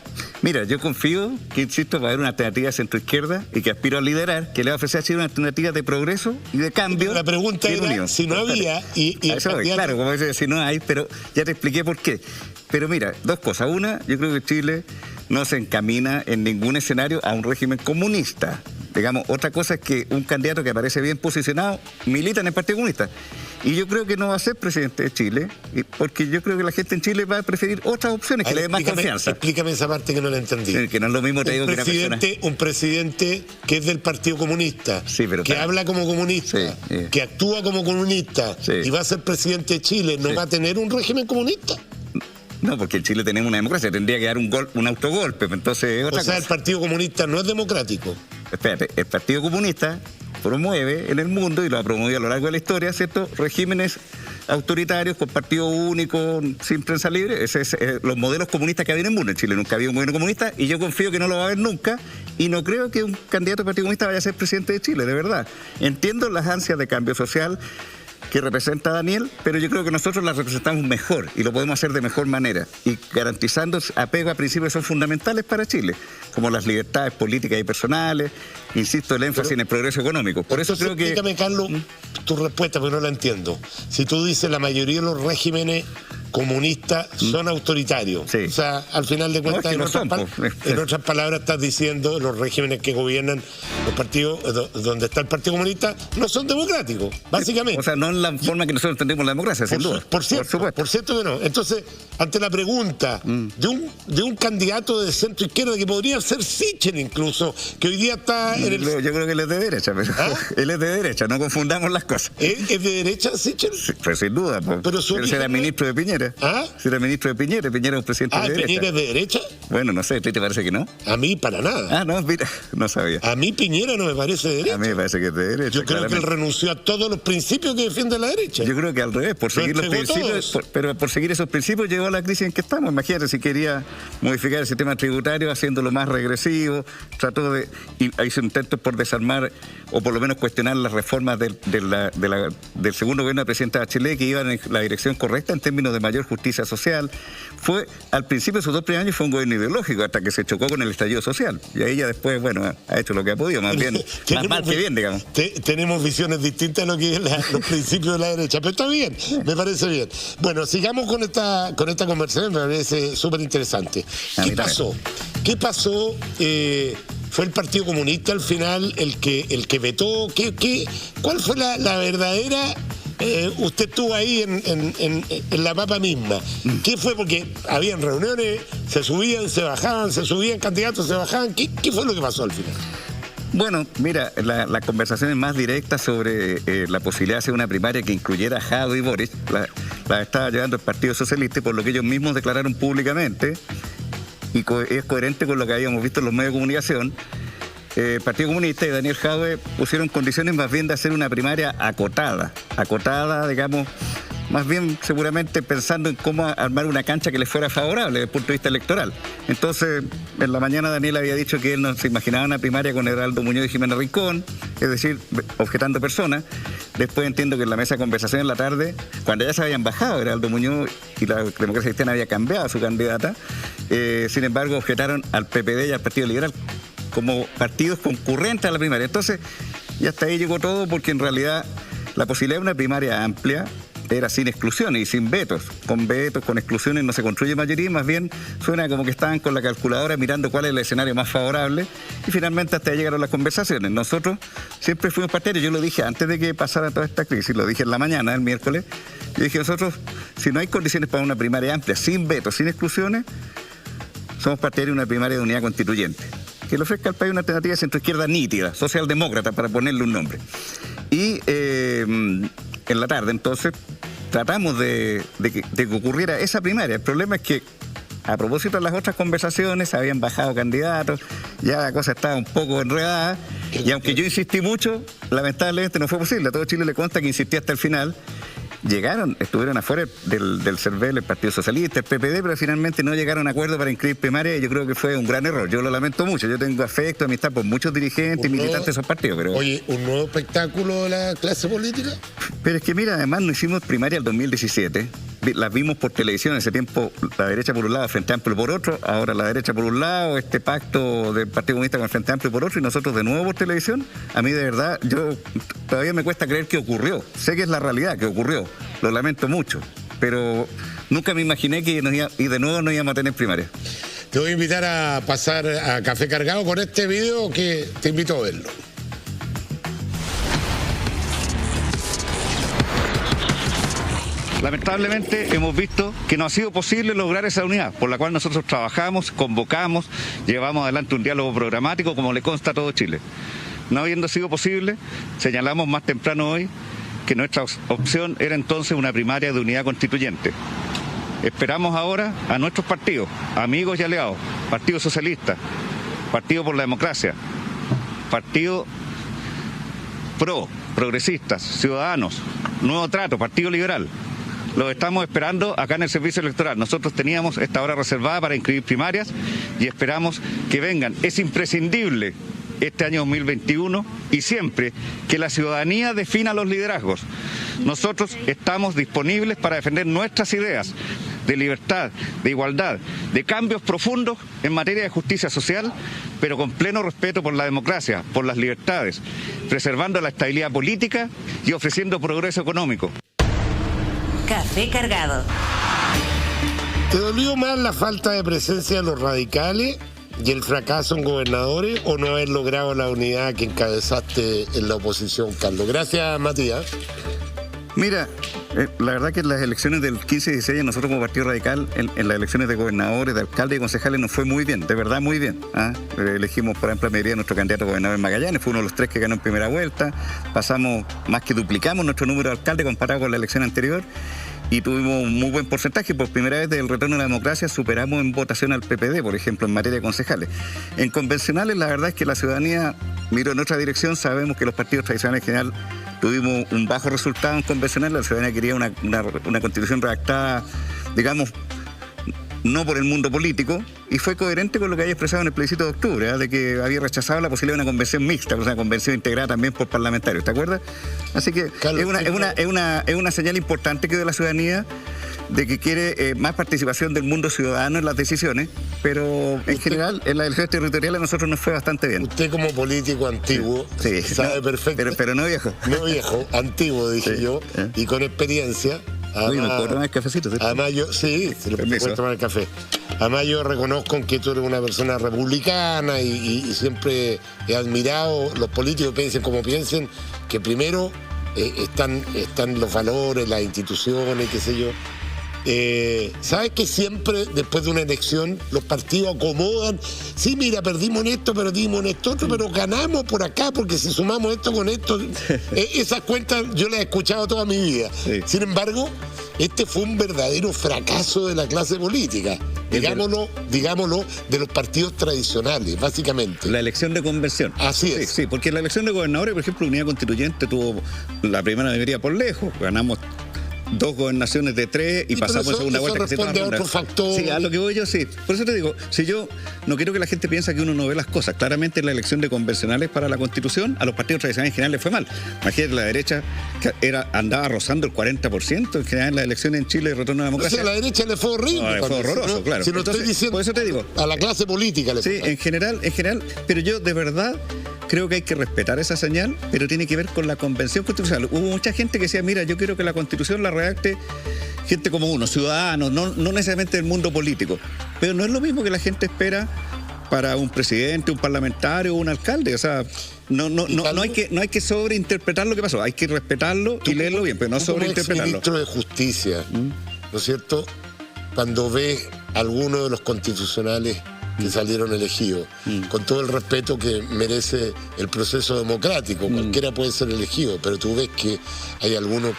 Mira, yo confío que, insisto, va a haber una alternativa de centro izquierda y que aspiro a liderar, que le va a ofrecer a Chile una alternativa de progreso y de cambio. La pregunta era unión. Si no había claro, como dice, si no hay, pero ya te expliqué por qué. Pero mira, 2 cosas. Una, yo creo que Chile no se encamina en ningún escenario a un régimen comunista. Digamos, otra cosa es que un candidato que aparece bien posicionado milita en el Partido Comunista. Y yo creo que no va a ser presidente de Chile, porque yo creo que la gente en Chile va a preferir otras opciones que le den más confianza. Explícame esa parte que no la entendí. Que no es lo mismo, te digo, que una persona... Un presidente que es del Partido Comunista, que habla como comunista, que actúa como comunista y va a ser presidente de Chile, ¿no va a tener un régimen comunista? No, porque en Chile tenemos una democracia, tendría que dar un autogolpe, entonces otra cosa. El Partido Comunista no es democrático. Espérate, el Partido Comunista promueve en el mundo, y lo ha promovido a lo largo de la historia, ¿cierto?, regímenes autoritarios con partido único, sin prensa libre. Ese es los modelos comunistas que había en el mundo. En Chile nunca había un gobierno comunista y yo confío que no lo va a haber nunca, y no creo que un candidato del Partido Comunista vaya a ser presidente de Chile, de verdad. Entiendo las ansias de cambio social que representa Daniel, pero yo creo que nosotros las representamos mejor y lo podemos hacer de mejor manera y garantizando apego a principios que son fundamentales para Chile, como las libertades políticas y personales, insisto, el énfasis en el progreso económico. Por eso creo que... Explícame, Carlos, tu respuesta, porque no la entiendo. Si tú dices la mayoría de los regímenes comunistas son autoritarios, o sea, al final de cuentas, en otras palabras, estás diciendo los regímenes que gobiernan los partidos, donde está el Partido Comunista, no son democráticos, básicamente. O sea, no en la forma que nosotros entendemos la democracia, sin duda. Por cierto que no. Entonces, ante la pregunta de un candidato de centro izquierda que podría ser Sichel incluso, que hoy día está en el... Yo creo que él es de derecha, pero él es de derecha, no confundamos las cosas. ¿Es de derecha Sichel? Sí, pues sin duda. Pero él será ministro de Piñera. Será ministro de Piñera. Piñera es un presidente de derecha. ¿Piñera es de derecha? Bueno, no sé, ¿te parece que no? A mí para nada. No, mira, no sabía. A mí Piñera no me parece de derecha. A mí me parece que es de derecha. Yo creo que él renunció a todos los principios que defiende la derecha. Yo creo que al revés, por seguir los principios, pero por seguir esos principios llegó a la crisis en que estamos. Imagínate, si quería modificar el sistema tributario haciéndolo más regresivo, hizo intentos por desarmar o por lo menos cuestionar las reformas del segundo gobierno de la presidenta Bachelet, que iban en la dirección correcta en términos de mayor justicia social. Fue, al principio de sus 2 primeros años fue un gobierno ideológico hasta que se chocó con el estallido social. Y ahí ya después, bueno, ha hecho lo que ha podido, más bien, más mal que bien, digamos. Tenemos visiones distintas a lo que es los principios de la derecha, pero está bien, me parece bien. Bueno, sigamos con esta conversación, me parece súper interesante. ¿Qué pasó? ¿Fue el Partido Comunista al final el que vetó? ¿Cuál fue la verdadera? Usted estuvo ahí en la papa misma. ¿Qué fue? Porque habían reuniones, se subían, se bajaban, se subían candidatos, se bajaban. ¿Qué fue lo que pasó al final? Bueno, mira, las conversaciones más directas sobre la posibilidad de hacer una primaria que incluyera a Jadwe y Boric la estaba llevando el Partido Socialista, por lo que ellos mismos declararon públicamente, y es coherente con lo que habíamos visto en los medios de comunicación. Partido Comunista y Daniel Jadwe pusieron condiciones más bien de hacer una primaria acotada, digamos, más bien seguramente pensando en cómo armar una cancha que les fuera favorable desde el punto de vista electoral. Entonces, en la mañana Daniel había dicho que él no se imaginaba una primaria con Heraldo Muñoz y Jimena Rincón, es decir, objetando personas. Después entiendo que en la mesa de conversación en la tarde, cuando ya se habían bajado, Heraldo Muñoz y la Democracia Cristiana había cambiado a su candidata, sin embargo objetaron al PPD y al Partido Liberal como partidos concurrentes a la primaria. Entonces, y hasta ahí llegó todo, porque en realidad la posibilidad de una primaria amplia era sin exclusiones y sin vetos. Con vetos, con exclusiones no se construye mayoría, más bien suena como que estaban con la calculadora mirando cuál es el escenario más favorable, y finalmente hasta ahí llegaron las conversaciones. Nosotros siempre fuimos partidarios, yo lo dije antes de que pasara toda esta crisis, lo dije en la mañana, el miércoles, yo dije, nosotros, si no hay condiciones para una primaria amplia, sin vetos, sin exclusiones, somos partidarios de una primaria de unidad constituyente, que le ofrezca al país una alternativa centroizquierda nítida, socialdemócrata, para ponerle un nombre. Y en la tarde, entonces, tratamos de que ocurriera esa primaria. El problema es que, a propósito de las otras conversaciones, se habían bajado candidatos, ya la cosa estaba un poco enredada, y aunque yo insistí mucho, lamentablemente no fue posible. A todo Chile le consta que insistí hasta el final. Estuvieron afuera del CERVEL, el Partido Socialista, el PPD, pero finalmente no llegaron a acuerdo para inscribir primaria, y yo creo que fue un gran error. Yo lo lamento mucho. Yo tengo afecto, amistad por muchos dirigentes y militantes de esos partidos. Pero... Oye, ¿un nuevo espectáculo de la clase política? Pero es que mira, además no hicimos primaria el 2017. Las vimos por televisión en ese tiempo, la derecha por un lado, Frente Amplio por otro, ahora la derecha por un lado, este pacto del Partido Comunista con el Frente Amplio por otro, y nosotros de nuevo por televisión. A mí de verdad, todavía me cuesta creer que ocurrió. Sé que es la realidad, que ocurrió. Lo lamento mucho, pero nunca me imaginé que y de nuevo no íbamos a tener primaria. Te voy a invitar a pasar a Café Cargado con este video, que te invito a verlo. Lamentablemente hemos visto que no ha sido posible lograr esa unidad, por la cual nosotros trabajamos, convocamos, llevamos adelante un diálogo programático como le consta a todo Chile. No habiendo sido posible, señalamos más temprano hoy que nuestra opción era entonces una primaria de unidad constituyente. Esperamos ahora a nuestros partidos, amigos y aliados, Partido Socialista, Partido por la Democracia, Partido Progresistas, Ciudadanos, Nuevo Trato, Partido Liberal. Los estamos esperando acá en el servicio electoral. Nosotros teníamos esta hora reservada para inscribir primarias y esperamos que vengan. Es imprescindible este año 2021 y siempre que la ciudadanía defina los liderazgos. Nosotros estamos disponibles para defender nuestras ideas de libertad, de igualdad, de cambios profundos en materia de justicia social, pero con pleno respeto por la democracia, por las libertades, preservando la estabilidad política y ofreciendo progreso económico. Café Cargado. ¿Te dolió más la falta de presencia de los radicales y el fracaso en gobernadores, o no haber logrado la unidad que encabezaste en la oposición, Carlos? Gracias, Matías. Mira, la verdad que en las elecciones del 15 y 16, nosotros como Partido Radical, en las elecciones de gobernadores, de alcaldes y concejales, nos fue muy bien, de verdad muy bien. Elegimos por amplia mayoría a nuestro candidato a gobernador en Magallanes, fue uno de los 3 que ganó en primera vuelta, pasamos, más que duplicamos nuestro número de alcaldes comparado con la elección anterior, y tuvimos un muy buen porcentaje. Por primera vez desde el retorno a la democracia superamos en votación al PPD, por ejemplo, en materia de concejales. En convencionales, la verdad es que la ciudadanía miró en otra dirección. Sabemos que los partidos tradicionales en general tuvimos un bajo resultado en convencional. La ciudadanía quería una constitución redactada, digamos, no por el mundo político, y fue coherente con lo que había expresado en el plebiscito de octubre, de que había rechazado la posibilidad de una convención mixta, una convención integrada también por parlamentarios, ¿te acuerdas? Así que Carlos, es una señal importante que dio la ciudadanía de que quiere más participación del mundo ciudadano en las decisiones, pero en general en las elecciones territoriales a nosotros nos fue bastante bien. Usted como político antiguo, sí, sabe perfecto. Pero no viejo. No viejo, antiguo, dije yo, y con experiencia. Además, ¿me puedo tomar el cafecito? ¿Sí? Además yo, sí, se lo puedo tomar el café. Además yo reconozco que tú eres una persona republicana y siempre he admirado los políticos, piensen como piensen, que primero están los valores, las instituciones, qué sé yo. ¿Sabes que siempre después de una elección los partidos acomodan? Sí, mira, perdimos en esto, perdimos en esto otro, pero ganamos por acá porque si sumamos esto con esto, esas cuentas yo las he escuchado toda mi vida. Sí. Sin embargo, este fue un verdadero fracaso de la clase política, digámoslo, de los partidos tradicionales, básicamente. La elección de convención. Así es. Sí, porque la elección de gobernadores, por ejemplo, Unidad Constituyente tuvo la primera mayoría por lejos, ganamos 2 gobernaciones de 3 y pasamos a segunda vuelta. Eso responde a otro factor. Sí, a lo que voy yo, sí. Por eso te digo, si yo no quiero que la gente piense que uno no ve las cosas. Claramente en la elección de convencionales para la Constitución, a los partidos tradicionales en general les fue mal. Imagínate, la derecha andaba rozando el 40% en general en las elecciones en Chile de retorno a la democracia. O sea, a la derecha le fue horrible. No, le fue horroroso, claro. Si no estoy diciendo, por eso te digo, a la clase política le fue mal. en general, pero yo de verdad creo que hay que respetar esa señal, pero tiene que ver con la Convención Constitucional. Hubo mucha gente que decía, mira, yo quiero que la Constitución la redacte gente como uno, ciudadanos, no necesariamente del mundo político. Pero no es lo mismo que la gente espera para un presidente, un parlamentario o un alcalde. O sea, no hay que sobreinterpretar lo que pasó. Hay que respetarlo y leerlo bien, pero no sobreinterpretarlo. Ministro de Justicia, ¿no es cierto? Cuando ve a alguno de los constitucionales que salieron elegidos, con todo el respeto que merece el proceso democrático, cualquiera puede ser elegido, pero tú ves que hay algunos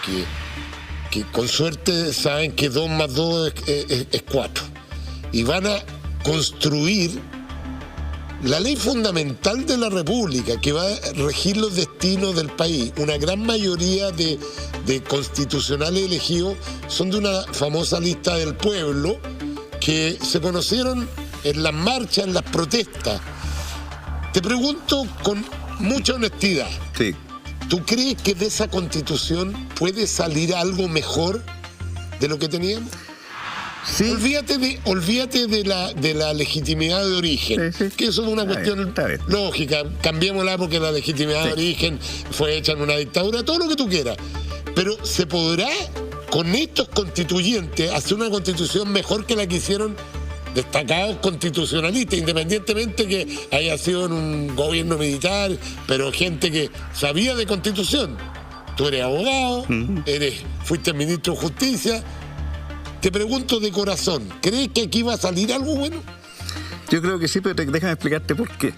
que con suerte saben que 2 más 2 es 4 y van a construir la ley fundamental de la República que va a regir los destinos del país. Una gran mayoría de constitucionales elegidos son de una famosa lista del pueblo que se conocieron en las marchas, en las protestas. Te pregunto con mucha honestidad. Sí. ¿Tú crees que de esa Constitución puede salir algo mejor de lo que teníamos? Sí. Olvídate de la legitimidad de origen, sí. Que eso es una cuestión lógica. Cambiémosla porque la legitimidad de origen fue hecha en una dictadura, todo lo que tú quieras. Pero ¿se podrá con estos constituyentes hacer una Constitución mejor que la que hicieron destacados constitucionalistas, independientemente que haya sido en un gobierno militar, pero gente que sabía de Constitución? Tú eres abogado, fuiste ministro de Justicia. Te pregunto de corazón, ¿crees que aquí va a salir algo bueno? Yo creo que sí, pero déjame explicarte por qué.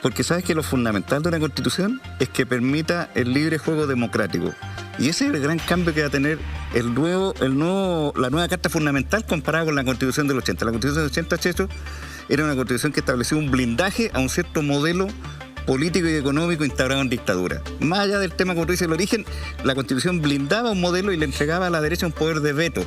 Porque sabes que lo fundamental de una Constitución es que permita el libre juego democrático. Y ese es el gran cambio que va a tener la nueva Carta Fundamental comparada con la Constitución del 80. La Constitución del 80, Checho, era una Constitución que establecía un blindaje a un cierto modelo político y económico instaurado en dictadura. Más allá del tema, como tú dices, el origen, la Constitución blindaba un modelo y le entregaba a la derecha un poder de veto,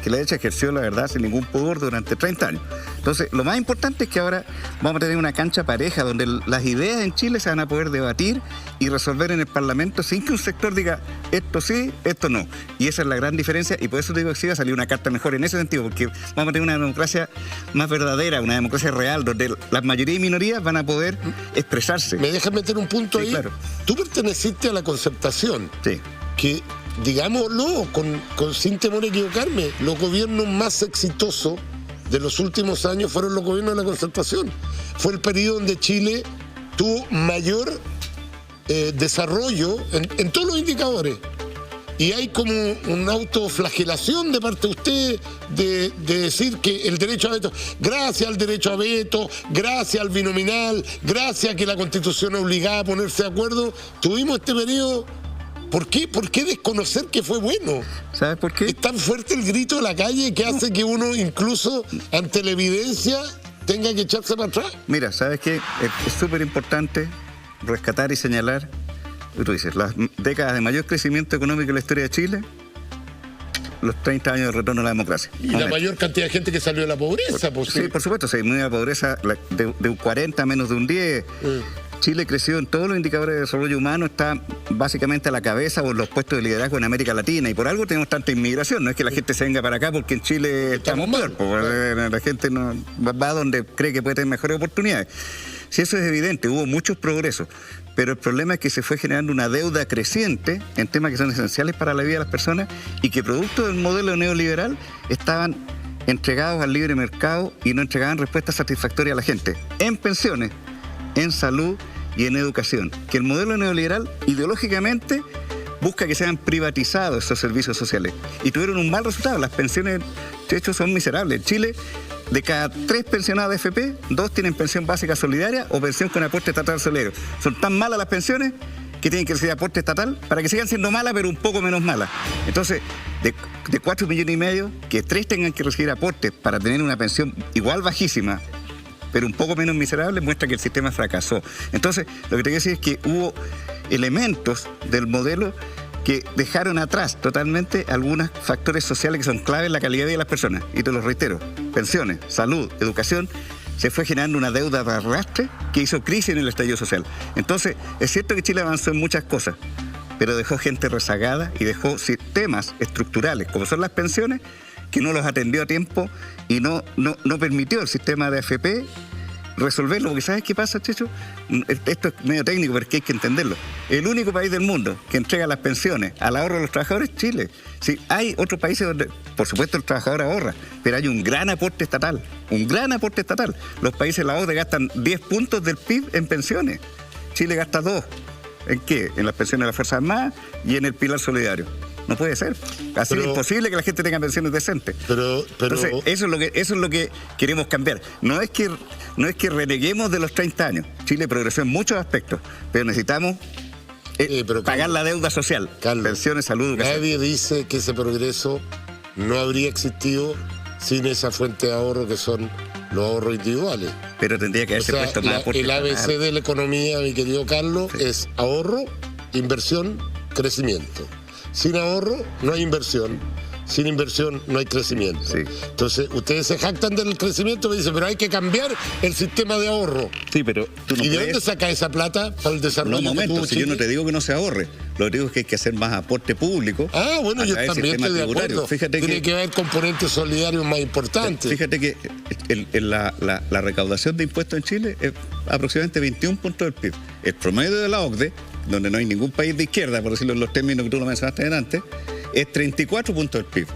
que la derecha ejerció, la verdad, sin ningún pudor durante 30 años. Entonces, lo más importante es que ahora vamos a tener una cancha pareja donde las ideas en Chile se van a poder debatir y resolver en el Parlamento sin que un sector diga esto sí, esto no. Y esa es la gran diferencia, y por eso te digo que sí va a salir una carta mejor en ese sentido, porque vamos a tener una democracia más verdadera, una democracia real, donde la mayoría y minorías van a poder expresarse. ¿Me dejas meter un punto ahí? Claro. Tú perteneciste a la Concertación. Sí. Que, digámoslo, sin temor a equivocarme, los gobiernos más exitosos de los últimos años fueron los gobiernos de la Concertación. Fue el periodo donde Chile tuvo mayor desarrollo en todos los indicadores. Y hay como una autoflagelación de parte de usted de decir que el derecho a veto, gracias al derecho a veto, gracias al binominal, gracias a que la Constitución obligaba a ponerse de acuerdo, tuvimos este periodo. ¿Por qué desconocer que fue bueno? ¿Sabes por qué? Es tan fuerte el grito de la calle que hace que uno, incluso ante la evidencia, tenga que echarse para atrás. Mira, ¿sabes qué? Es súper importante rescatar y señalar, tú dices, las décadas de mayor crecimiento económico en la historia de Chile, los 30 años de retorno a la democracia. Y la mayor cantidad de gente que salió de la pobreza. Sí, por supuesto, se disminuyó la pobreza de un 40 a menos de un 10. Chile creció en todos los indicadores de desarrollo humano, está básicamente a la cabeza o en los puestos de liderazgo en América Latina, y por algo tenemos tanta inmigración. No es que la gente se venga para acá porque en Chile estamos peor, la gente no va donde cree que puede tener mejores oportunidades. Si eso es evidente, hubo muchos progresos, pero el problema es que se fue generando una deuda creciente en temas que son esenciales para la vida de las personas y que producto del modelo neoliberal estaban entregados al libre mercado y no entregaban respuestas satisfactorias a la gente, en pensiones, en salud y en educación. Que el modelo neoliberal ideológicamente busca que sean privatizados esos servicios sociales y tuvieron un mal resultado. Las pensiones, de hecho, son miserables. En Chile, de cada 3 pensionados de FP, 2 tienen pensión básica solidaria o pensión con aporte estatal solidario. Son tan malas las pensiones que tienen que recibir aporte estatal para que sigan siendo malas, pero un poco menos malas. Entonces, de 4,5 millones, que 3 tengan que recibir aportes para tener una pensión igual bajísima, pero un poco menos miserable, muestra que el sistema fracasó. Entonces, lo que te quiero decir es que hubo elementos del modelo que dejaron atrás totalmente algunos factores sociales que son clave en la calidad de vida de las personas. Y te los reitero, pensiones, salud, educación, se fue generando una deuda de arrastre que hizo crisis en el estallido social. Entonces, es cierto que Chile avanzó en muchas cosas, pero dejó gente rezagada y dejó sistemas estructurales, como son las pensiones, que no los atendió a tiempo y no permitió el sistema de AFP resolverlo, porque ¿sabes qué pasa, Checho? Esto es medio técnico, pero es que hay que entenderlo. El único país del mundo que entrega las pensiones al ahorro de los trabajadores es Chile. Sí, hay otros países donde, por supuesto, el trabajador ahorra, pero hay un gran aporte estatal, Los países de la OCDE gastan 10 puntos del PIB en pensiones. Chile gasta 2. ¿En qué? En las pensiones de las Fuerzas Armadas y en el pilar solidario. No puede ser. Así es imposible que la gente tenga pensiones decentes. Entonces, eso es lo que queremos cambiar. No es que reneguemos de los 30 años. Chile progresó en muchos aspectos, pero necesitamos pagar la deuda social. Carlos, pensiones, salud, educación. Nadie dice que ese progreso no habría existido sin esa fuente de ahorro que son los ahorros individuales. Pero tendría que haberse puesto más aporte. El ABC de la economía, mi querido Carlos, es ahorro, inversión, crecimiento. Sin ahorro no hay inversión, sin inversión no hay crecimiento. Sí. Entonces, ustedes se jactan del crecimiento, me dicen, pero hay que cambiar el sistema de ahorro. Sí, pero tú no ¿Y de puedes... dónde saca esa plata para el desarrollo? No, un momento, si yo no te digo que no se ahorre, lo que digo es que hay que hacer más aporte público. Ah, bueno, yo también estoy de acuerdo. Tiene que haber componentes solidarios más importantes. Fíjate que la recaudación de impuestos en Chile es aproximadamente 21 puntos del PIB. El promedio de la OCDE, donde no hay ningún país de izquierda, por decirlo en los términos que tú lo mencionaste antes, es 34 puntos del PIB,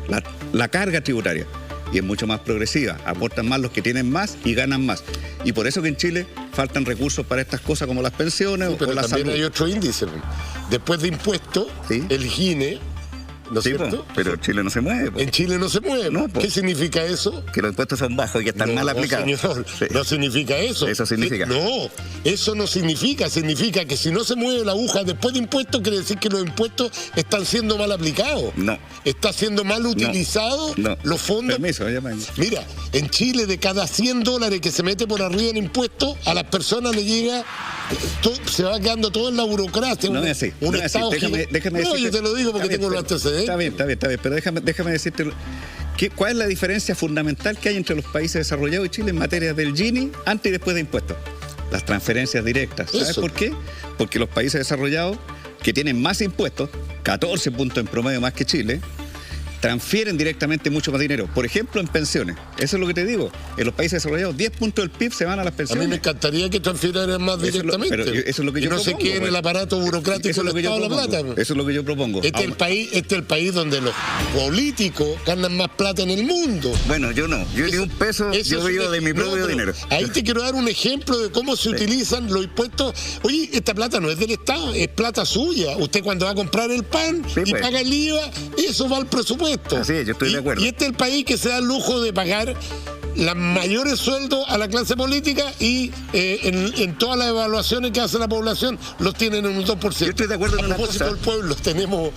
la carga tributaria. Y es mucho más progresiva, aportan más los que tienen más y ganan más. Y por eso que en Chile faltan recursos para estas cosas como las pensiones o la salud. Pero también hay otro índice. Después de impuestos, ¿sí? El Gine, ¿no es cierto? Pero Chile no se mueve. En Chile no se mueve. No, ¿qué significa eso? Que los impuestos son bajos y que están mal aplicados. Señor, sí. No significa eso. Eso significa. No, eso no significa. Significa que si no se mueve la aguja después de impuestos, quiere decir que los impuestos están siendo mal aplicados. No. Está siendo mal utilizados los fondos. Permiso, Mira, en Chile de cada $100 que se mete por arriba en impuestos, a las personas le llega... se va quedando todo en la burocracia. No es así. Un Estado déjame no, yo te lo digo porque tengo los antecedentes. Está bien, pero déjame decirte cuál es la diferencia fundamental que hay entre los países desarrollados y Chile en materia del Gini antes y después de impuestos. Las transferencias directas. ¿Sabes por qué? Porque los países desarrollados que tienen más impuestos, 14 puntos en promedio más que Chile, transfieren directamente mucho más dinero. Por ejemplo, en pensiones. Eso es lo que te digo. En los países desarrollados, 10 puntos del PIB se van a las pensiones. A mí me encantaría que transfirieran más directamente. Pero eso es lo que yo propongo. No se quede en el aparato burocrático del Estado de la plata. Eso es lo que yo propongo. Este es el país donde los políticos ganan más plata en el mundo. Bueno, yo no. Yo ni un peso, yo vivo de mi propio dinero. Ahí te quiero dar un ejemplo de cómo se utilizan los impuestos. Oye, esta plata no es del Estado, es plata suya. Usted cuando va a comprar el pan paga el IVA, eso va al presupuesto. Así es, yo estoy de acuerdo. Y este es el país que se da el lujo de pagar los mayores sueldos a la clase política y en todas las evaluaciones que hace la población los tienen en un 2%. Yo estoy de acuerdo en una cosa. A propósito del pueblo, tenemos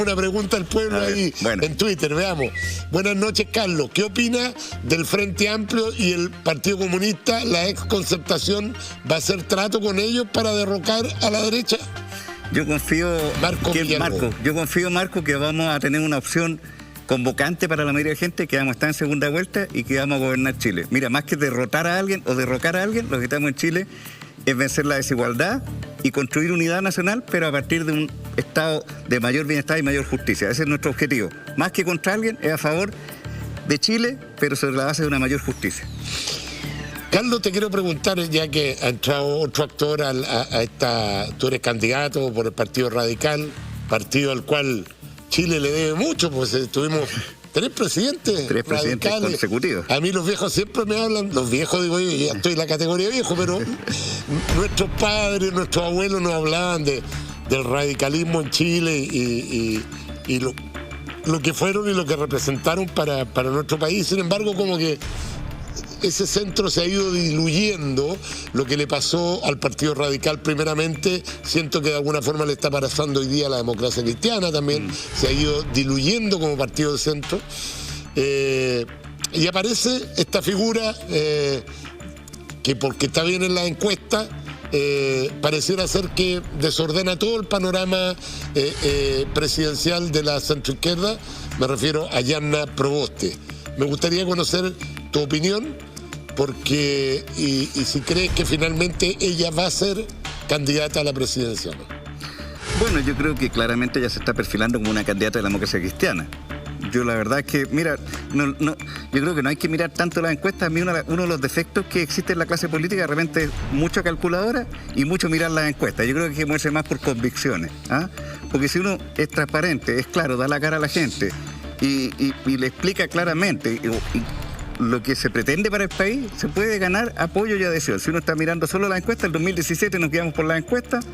una pregunta al pueblo ahí en Twitter, veamos. Buenas noches, Carlos. ¿Qué opina del Frente Amplio y el Partido Comunista? ¿La exconcertación va a hacer trato con ellos para derrocar a la derecha? Yo confío, Marco, que vamos a tener una opción convocante para la mayoría de gente, que vamos a estar en segunda vuelta y que vamos a gobernar Chile. Mira, más que derrotar a alguien o derrocar a alguien, lo que estamos en Chile es vencer la desigualdad y construir unidad nacional, pero a partir de un Estado de mayor bienestar y mayor justicia. Ese es nuestro objetivo. Más que contra alguien, es a favor de Chile, pero sobre la base de una mayor justicia. Carlos, te quiero preguntar, ya que ha entrado otro actor a esta... Tú eres candidato por el Partido Radical, partido al cual Chile le debe mucho, pues tuvimos 3 presidentes radicales consecutivos. A mí los viejos siempre me hablan, los viejos, digo yo, ya estoy en la categoría viejo, pero nuestros padres, nuestros abuelos nos hablaban del radicalismo en Chile y lo que fueron y lo que representaron para nuestro país. Sin embargo, como que ese centro se ha ido diluyendo. Lo que le pasó al Partido Radical primeramente, siento que de alguna forma le está pasando hoy día a la Democracia Cristiana también, se ha ido diluyendo como partido de centro. Y aparece esta figura que porque está bien en la encuesta, pareciera ser que desordena todo el panorama presidencial de la centroizquierda. Me refiero a Yanna Proboste. Me gustaría conocer tu opinión, porque y si crees que finalmente ella va a ser candidata a la presidencia, ¿no? Bueno, yo creo que claramente ella se está perfilando como una candidata de la democracia cristiana. Yo la verdad es que, mira, yo creo que no hay que mirar tanto las encuestas. A mí uno de los defectos que existe en la clase política de repente es mucha calculadora y mucho mirar las encuestas. Yo creo que hay que moverse más por convicciones, ¿ah? Porque si uno es transparente, es claro, da la cara a la gente y le explica claramente lo que se pretende para el país, se puede ganar apoyo y adhesión. Si uno está mirando solo las encuestas, en 2017 nos quedamos por las encuestas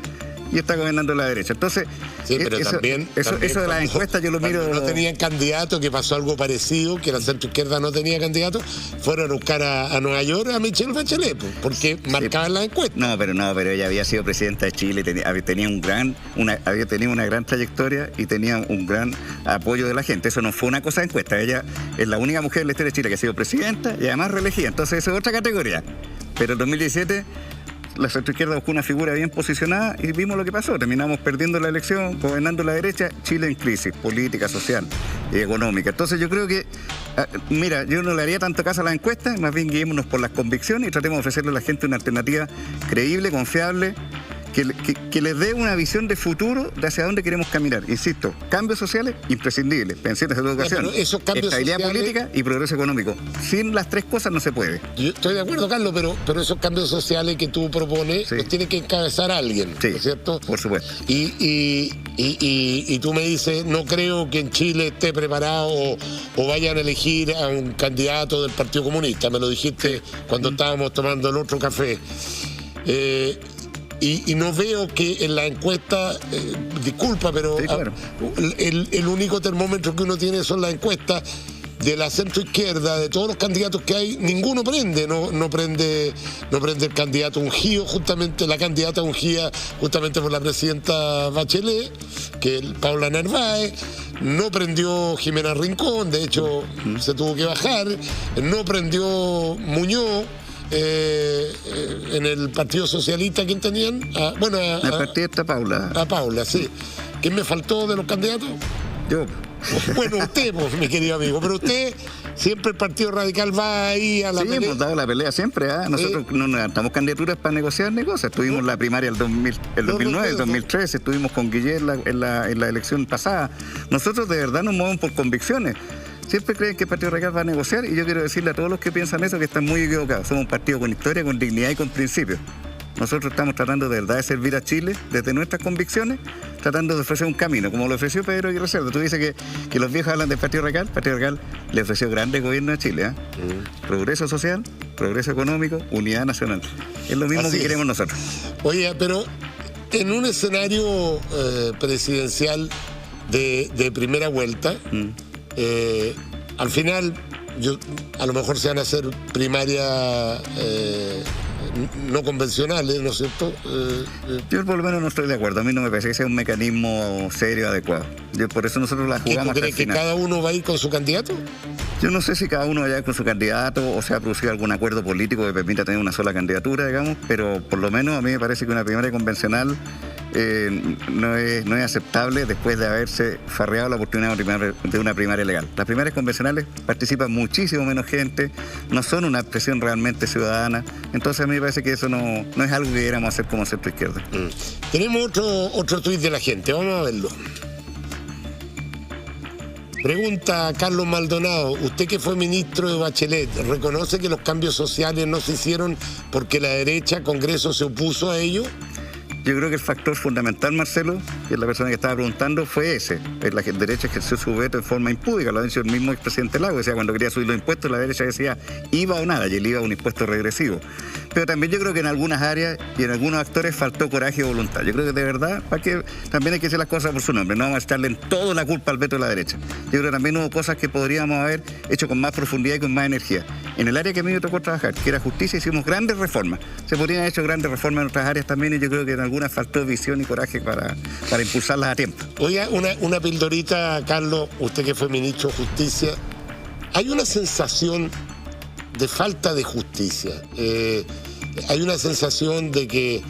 y está gobernando la derecha. Entonces, sí, pero también eso de las encuestas yo lo miro. No tenían candidato, que pasó algo parecido, que la centroizquierda no tenía candidato, fueron a buscar a Nueva York a Michelle Bachelet, porque marcaban las encuestas. No, pero ella había sido presidenta de Chile, había tenido una gran trayectoria y tenía un gran apoyo de la gente. Eso no fue una cosa de encuesta. Ella es la única mujer en la historia de Chile que ha sido presidenta y además reelegida. Entonces, eso es otra categoría. Pero en 2017 la centroizquierda buscó una figura bien posicionada y vimos lo que pasó. Terminamos perdiendo la elección, gobernando la derecha, Chile en crisis política, social y económica. Entonces yo creo que, mira, yo no le haría tanto caso a las encuestas, más bien guiémonos por las convicciones y tratemos de ofrecerle a la gente una alternativa creíble, confiable, que les dé una visión de futuro de hacia dónde queremos caminar. Insisto, cambios sociales imprescindibles, pensiones de educación, estabilidad política y progreso económico. Sin las tres cosas no se puede. Yo estoy de acuerdo, Carlos, pero esos cambios sociales que tú propones, los tiene que encabezar alguien, ¿no es cierto? Por supuesto. Y tú me dices, no creo que en Chile esté preparado o vayan a elegir a un candidato del Partido Comunista. Me lo dijiste cuando estábamos tomando el otro café. Y no veo que en la encuesta, disculpa, pero sí, claro, el único termómetro que uno tiene son las encuestas de la centroizquierda, de todos los candidatos que hay, ninguno prende, no prende el candidato ungido, justamente la candidata ungida justamente por la presidenta Bachelet, que es Paula Narváez. No prendió Jimena Rincón, de hecho se tuvo que bajar. No prendió Muñoz. En el Partido Socialista, ¿quién tenían? El partido está Paula. A Paula, sí. ¿Quién me faltó de los candidatos? Yo. Bueno, usted, pues, mi querido amigo, pero usted siempre el Partido Radical va ahí a la pelea. Sí, hemos dado la pelea siempre, ¿eh? Nosotros no nos levantamos candidaturas para negociar negocios. Tuvimos la primaria el 2009, el 2013, estuvimos con Guillermo en la elección pasada. Nosotros de verdad nos movemos por convicciones. Siempre creen que el Partido Radical va a negociar y yo quiero decirle a todos los que piensan eso que están muy equivocados. Somos un partido con historia, con dignidad y con principios. Nosotros estamos tratando de verdad de servir a Chile desde nuestras convicciones, tratando de ofrecer un camino, como lo ofreció Pedro Aguirre Cerda. Tú dices que los viejos hablan del Partido Radical. El Partido Radical le ofreció grandes gobiernos a Chile, ¿eh? Progreso social, progreso económico, unidad nacional. Es lo mismo que queremos nosotros. Oye, pero en un escenario presidencial de primera vuelta, al final, a lo mejor se van a hacer primarias no convencionales, ¿no es cierto? Yo por lo menos no estoy de acuerdo. A mí no me parece que sea un mecanismo serio, adecuado. Por eso nosotros la jugamos hasta el final. ¿Tú crees que cada uno va a ir con su candidato? Yo no sé si cada uno vaya a ir con su candidato o se ha producido algún acuerdo político que permita tener una sola candidatura, digamos, pero por lo menos a mí me parece que una primaria convencional no es aceptable después de haberse farreado la oportunidad de una primaria legal. Las primarias convencionales participan muchísimo menos gente, no son una expresión realmente ciudadana, entonces a mí me parece que eso no es algo que deberíamos hacer como centro izquierda. Tenemos otro tuit de la gente, vamos a verlo. Pregunta Carlos Maldonado, usted que fue ministro de Bachelet, ¿reconoce que los cambios sociales no se hicieron porque la derecha, Congreso, se opuso a ello? Yo creo que el factor fundamental, Marcelo, que es la persona que estaba preguntando, fue ese. La derecha ejerció su veto en forma impúdica, lo ha dicho el mismo expresidente Lago, decía cuando quería subir los impuestos, la derecha decía IVA o nada, y el IVA es un impuesto regresivo. Pero también yo creo que en algunas áreas y en algunos actores faltó coraje y voluntad. Yo creo que de verdad, también hay que decir las cosas por su nombre, no vamos a echarle en todo la culpa al veto de la derecha. Yo creo que también hubo cosas que podríamos haber hecho con más profundidad y con más energía. En el área que a mí me tocó trabajar, que era justicia, hicimos grandes reformas. Se podrían haber hecho grandes reformas en otras áreas también y yo creo que en algunas faltó visión y coraje para impulsarlas a tiempo. Oiga, una pildorita, Carlos, usted que fue ministro de Justicia. Hay una sensación de falta de justicia. Hay una sensación de que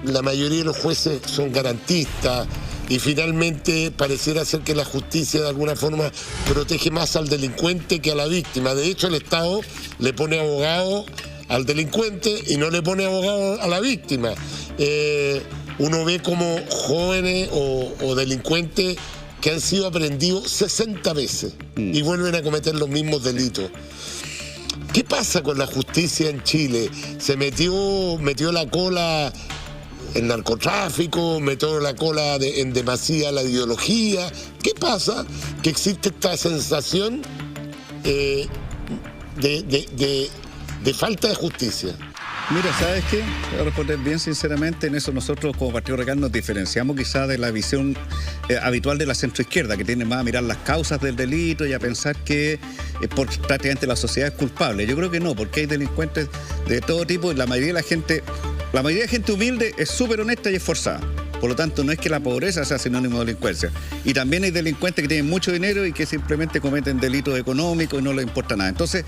la mayoría de los jueces son garantistas y finalmente pareciera ser que la justicia de alguna forma protege más al delincuente que a la víctima. De hecho, el Estado le pone abogado al delincuente y no le pone abogado a la víctima. Uno ve como jóvenes o delincuentes que han sido aprehendidos 60 veces y vuelven a cometer los mismos delitos. ¿Qué pasa con la justicia en Chile? ¿Se metió la cola el narcotráfico, metió la cola en demasía la ideología? ¿Qué pasa? Que existe esta sensación de falta de justicia. Mira, ¿sabes qué? Voy a responder bien sinceramente. En eso nosotros como Partido Radical nos diferenciamos quizá de la visión habitual de la centroizquierda, que tiene más a mirar las causas del delito y a pensar que prácticamente la sociedad es culpable. Yo creo que no, porque hay delincuentes de todo tipo y la mayoría de gente humilde es súper honesta y esforzada. Por lo tanto, no es que la pobreza sea sinónimo de delincuencia. Y también hay delincuentes que tienen mucho dinero y que simplemente cometen delitos económicos y no les importa nada. Entonces,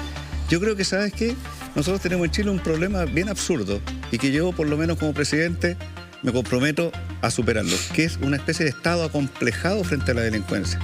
yo creo que, ¿sabes qué? Nosotros tenemos en Chile un problema bien absurdo y que yo, por lo menos como presidente, me comprometo a superarlo, que es una especie de estado acomplejado frente a la delincuencia.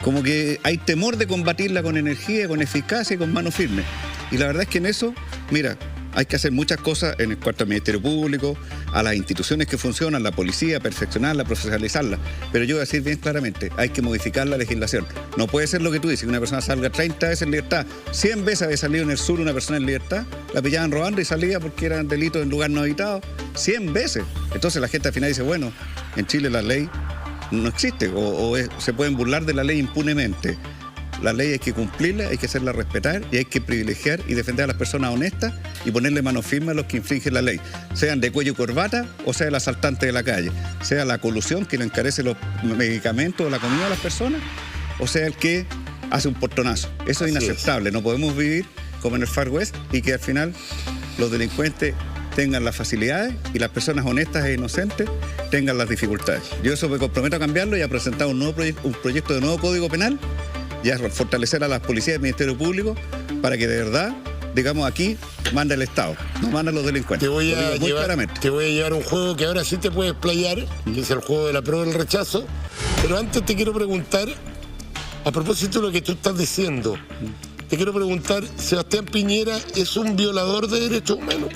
Como que hay temor de combatirla con energía, con eficacia y con mano firme. Y la verdad es que en eso, mira, hay que hacer muchas cosas en el cuarto al Ministerio Público, a las instituciones que funcionan, la policía, perfeccionarla, profesionalizarla. Pero yo voy a decir bien claramente, hay que modificar la legislación. No puede ser lo que tú dices, que una persona salga 30 veces en libertad. 100 veces había salido en el sur una persona en libertad, la pillaban robando y salía porque eran delitos en lugar no habitado. 100 veces. Entonces la gente al final dice, bueno, en Chile la ley no existe se pueden burlar de la ley impunemente. La ley hay que cumplirla, hay que hacerla respetar y hay que privilegiar y defender a las personas honestas y ponerle mano firme a los que infringen la ley, sean de cuello y corbata o sea el asaltante de la calle, sea la colusión que le encarece los medicamentos o la comida a las personas o sea el que hace un portonazo. Eso es inaceptable, no podemos vivir como en el Far West y que al final los delincuentes tengan las facilidades y las personas honestas e inocentes tengan las dificultades. Yo eso me comprometo a cambiarlo y a presentar un proyecto de nuevo Código Penal y a fortalecer a las policías y el Ministerio Público para que de verdad, digamos, aquí manda el Estado, no mandan los delincuentes. Te voy a llevar un juego que ahora sí te puedes explayar, que es el juego de la prueba del rechazo, pero antes te quiero preguntar, a propósito de lo que tú estás diciendo, te quiero preguntar, ¿Sebastián Piñera es un violador de derechos humanos?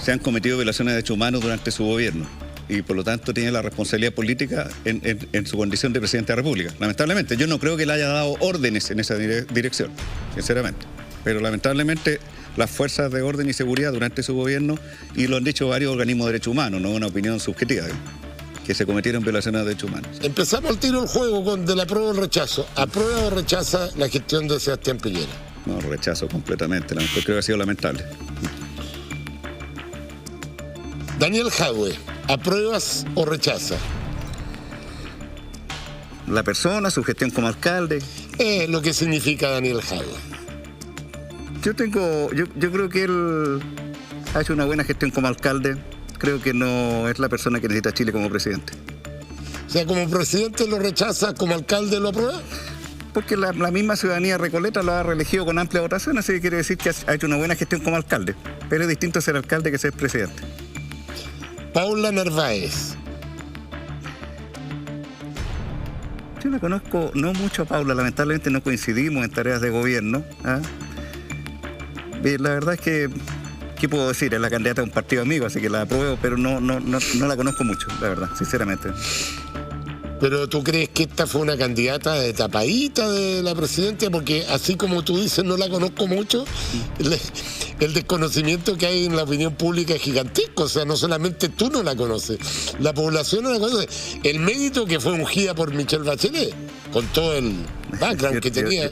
Se han cometido violaciones de derechos humanos durante su gobierno y por lo tanto tiene la responsabilidad política en su condición de presidente de la República. Lamentablemente, yo no creo que le haya dado órdenes en esa dirección, sinceramente. Pero lamentablemente las fuerzas de orden y seguridad durante su gobierno, y lo han dicho varios organismos de derechos humanos, no una opinión subjetiva, que se cometieron violaciones de derechos humanos. Empezamos al tiro el juego de la prueba o el rechazo. ¿Aprueba o rechaza la gestión de Sebastián Piñera? No, rechazo completamente, creo que ha sido lamentable. Daniel Jadwe, ¿apruebas o rechaza? La persona, su gestión como alcalde. Lo que significa Daniel Jadwe. Yo creo que él ha hecho una buena gestión como alcalde. Creo que no es la persona que necesita Chile como presidente. O sea, como presidente lo rechaza, como alcalde lo aprueba. Porque la misma ciudadanía recoleta lo ha reelegido con amplia votación, así que quiere decir que ha hecho una buena gestión como alcalde. Pero es distinto ser alcalde que ser presidente. Paula Narváez. Yo la conozco no mucho a Paula, lamentablemente no coincidimos en tareas de gobierno. La verdad es que, ¿qué puedo decir? Es la candidata de un partido amigo, así que la apruebo, pero no la conozco mucho, la verdad, sinceramente. ¿Pero tú crees que esta fue una candidata de tapadita de la presidenta? Porque así como tú dices, no la conozco mucho, el desconocimiento que hay en la opinión pública es gigantesco. O sea, no solamente tú no la conoces, la población no la conoce. El mérito que fue ungida por Michelle Bachelet, con todo el background que tenía.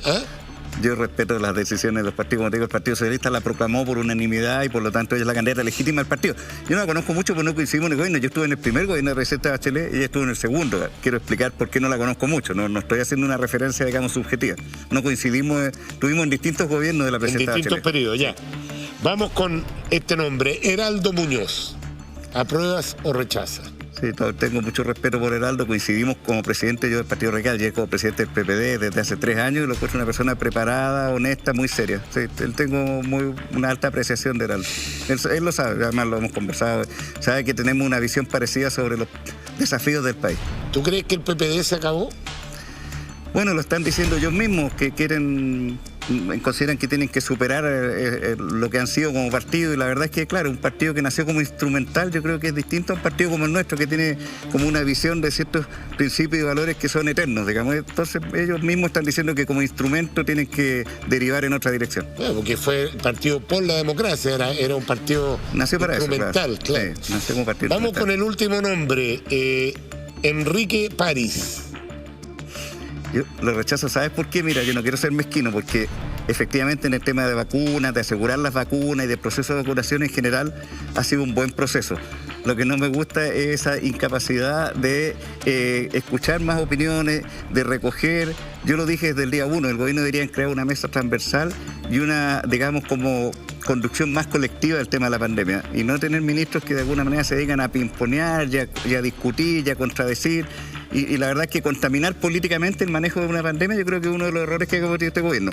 Yo respeto las decisiones de los partidos. Como te digo, el Partido Socialista la proclamó por unanimidad y por lo tanto ella es la candidata legítima del partido. Yo no la conozco mucho porque no coincidimos en el gobierno. Yo estuve en el primer gobierno de la presidenta Bachelet y ella estuvo en el segundo. Quiero explicar por qué no la conozco mucho. No estoy haciendo una referencia, digamos, subjetiva. No coincidimos, estuvimos en distintos gobiernos de la presidenta Bachelet. En distintos periodos, ya. Vamos con este nombre, Heraldo Muñoz. ¿Apruebas o rechazas? Sí, tengo mucho respeto por Heraldo. Coincidimos como presidente yo del Partido Radical, y como presidente del PPD desde hace 3 años, y lo encuentro una persona preparada, honesta, muy seria. Sí, tengo una alta apreciación de Heraldo. Él lo sabe, además lo hemos conversado. Sabe que tenemos una visión parecida sobre los desafíos del país. ¿Tú crees que el PPD se acabó? Bueno, lo están diciendo ellos mismos, que consideran que tienen que superar lo que han sido como partido, y la verdad es que, claro, un partido que nació como instrumental, yo creo que es distinto a un partido como el nuestro, que tiene como una visión de ciertos principios y valores que son eternos, digamos. Entonces ellos mismos están diciendo que como instrumento tienen que derivar en otra dirección. Bueno, porque fue el partido por la democracia, era un partido nació para instrumental, eso, claro. Sí, nació como partido Vamos instrumental. con el último nombre, Enrique París. Yo lo rechazo, ¿sabes por qué? Mira, yo no quiero ser mezquino, porque efectivamente en el tema de vacunas, de asegurar las vacunas y del proceso de vacunación en general, ha sido un buen proceso. Lo que no me gusta es esa incapacidad de escuchar más opiniones, de recoger. Yo lo dije desde el día 1, el gobierno debería crear una mesa transversal y una, digamos, como conducción más colectiva del tema de la pandemia, y no tener ministros que de alguna manera se dedican a pimponear y a discutir y a contradecir. Y la verdad es que contaminar políticamente el manejo de una pandemia, yo creo que es uno de los errores que ha cometido este gobierno.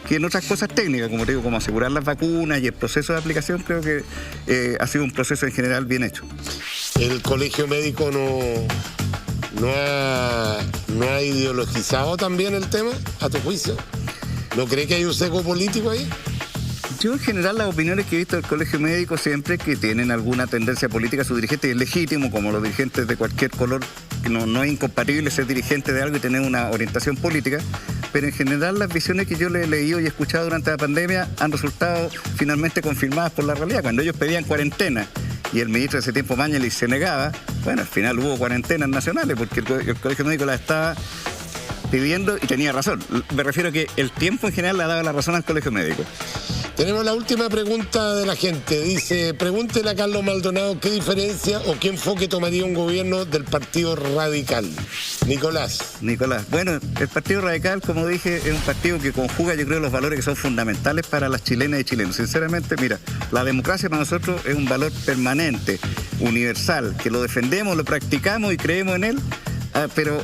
Que en otras cosas técnicas, como te digo, como asegurar las vacunas y el proceso de aplicación, creo que ha sido un proceso en general bien hecho. ¿El colegio médico no ha ideologizado también el tema, a tu juicio? ¿No cree que hay un sesgo político ahí? Yo en general las opiniones que he visto del colegio médico siempre que tienen alguna tendencia política, sus dirigentes es legítimo, como los dirigentes de cualquier color, que no es incompatible ser dirigente de algo y tener una orientación política, pero en general las visiones que yo le he leído y escuchado durante la pandemia han resultado finalmente confirmadas por la realidad. Cuando ellos pedían cuarentena y el ministro de ese tiempo, Mañalich, se negaba, bueno, al final hubo cuarentenas nacionales porque el colegio médico las estaba pidiendo y tenía razón. Me refiero a que el tiempo en general le ha dado la razón al colegio médico. Tenemos la última pregunta de la gente. Dice, pregúntele a Carlos Maldonado qué diferencia o qué enfoque tomaría un gobierno del Partido Radical. Nicolás. Bueno, el Partido Radical, como dije, es un partido que conjuga, yo creo, los valores que son fundamentales para las chilenas y chilenos. Sinceramente, mira, la democracia para nosotros es un valor permanente, universal, que lo defendemos, lo practicamos y creemos en él, pero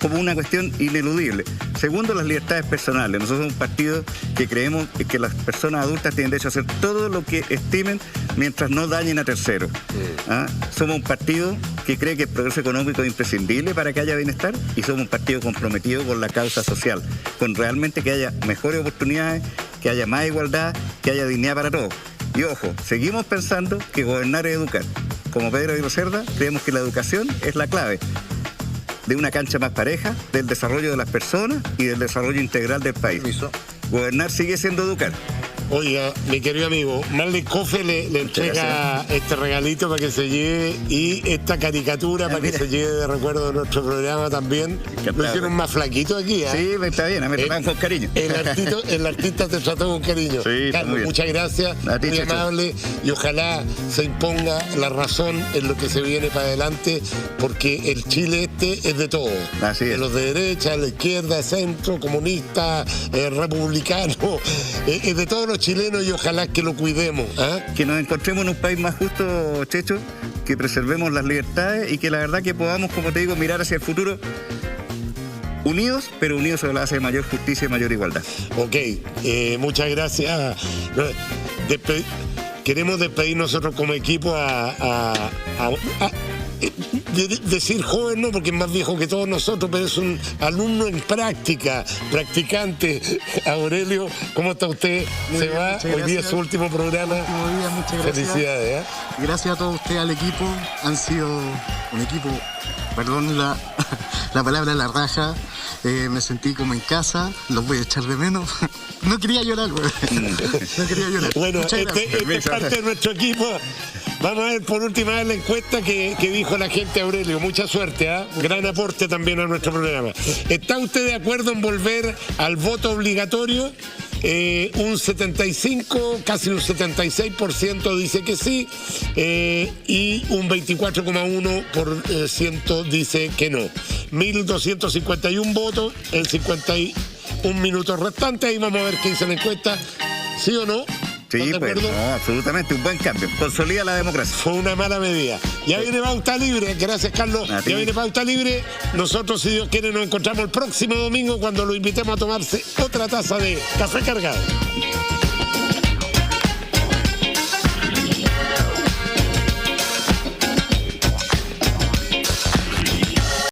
como una cuestión ineludible. Segundo, las libertades personales. Nosotros somos un partido que creemos que las personas adultas tienen derecho a hacer todo lo que estimen mientras no dañen a terceros. Somos un partido que cree que el progreso económico es imprescindible para que haya bienestar, y somos un partido comprometido con la causa social, con realmente que haya mejores oportunidades, que haya más igualdad, que haya dignidad para todos. Y ojo, seguimos pensando que gobernar es educar. Como Pedro Aguirre Cerda, creemos que la educación es la clave de una cancha más pareja, del desarrollo de las personas y del desarrollo integral del país. Gobernar sigue siendo educar. Oiga, mi querido amigo, Marley Cofe le entrega este regalito para que se lleve, y esta caricatura para que se lleve de recuerdo de nuestro programa también. Lo hicieron más flaquito aquí, ¿eh? Sí, está bien, me tratan con cariño. El artista te trató con cariño. Sí, Carlos, muchas gracias, muy amable, y ojalá se imponga la razón en lo que se viene para adelante, porque el Chile es de todo. Así es. De los de derecha, de la izquierda, centro, comunista, republicano, es de todos los chilenos, y ojalá que lo cuidemos. Que nos encontremos en un país más justo, Checho, que preservemos las libertades y que la verdad que podamos, como te digo, mirar hacia el futuro unidos, pero unidos sobre la base de mayor justicia y mayor igualdad. Ok, muchas gracias. Queremos despedir nosotros como equipo decir joven no, porque es más viejo que todos nosotros, pero es un alumno en práctica, practicante. Aurelio, ¿cómo está usted? Muy bien, va, hoy día es su último programa. Muchas gracias. Felicidades. Gracias a todos ustedes, al equipo. Han sido un equipo, perdón la palabra, la raja. Me sentí como en casa, los voy a echar de menos. No quería llorar, güey. No quería llorar. Bueno, este es parte de nuestro equipo. Vamos a ver por última vez la encuesta que dijo la gente, Aurelio. Mucha suerte, gran aporte también a nuestro programa. ¿Está usted de acuerdo en volver al voto obligatorio? Un 75, casi un 76% dice que sí, y un 24,1% dice que no. 1.251 votos en 51 minutos restantes. Ahí vamos a ver qué dice la encuesta. ¿Sí o no? Sí, ¿Estás de pues, acuerdo? no, absolutamente, un buen cambio. Consolida la democracia. Fue una mala medida. Ya viene Pauta Libre, gracias Carlos. A ti. Ya viene Pauta Libre. Nosotros, si Dios quiere, nos encontramos el próximo domingo cuando lo invitemos a tomarse otra taza de café cargado.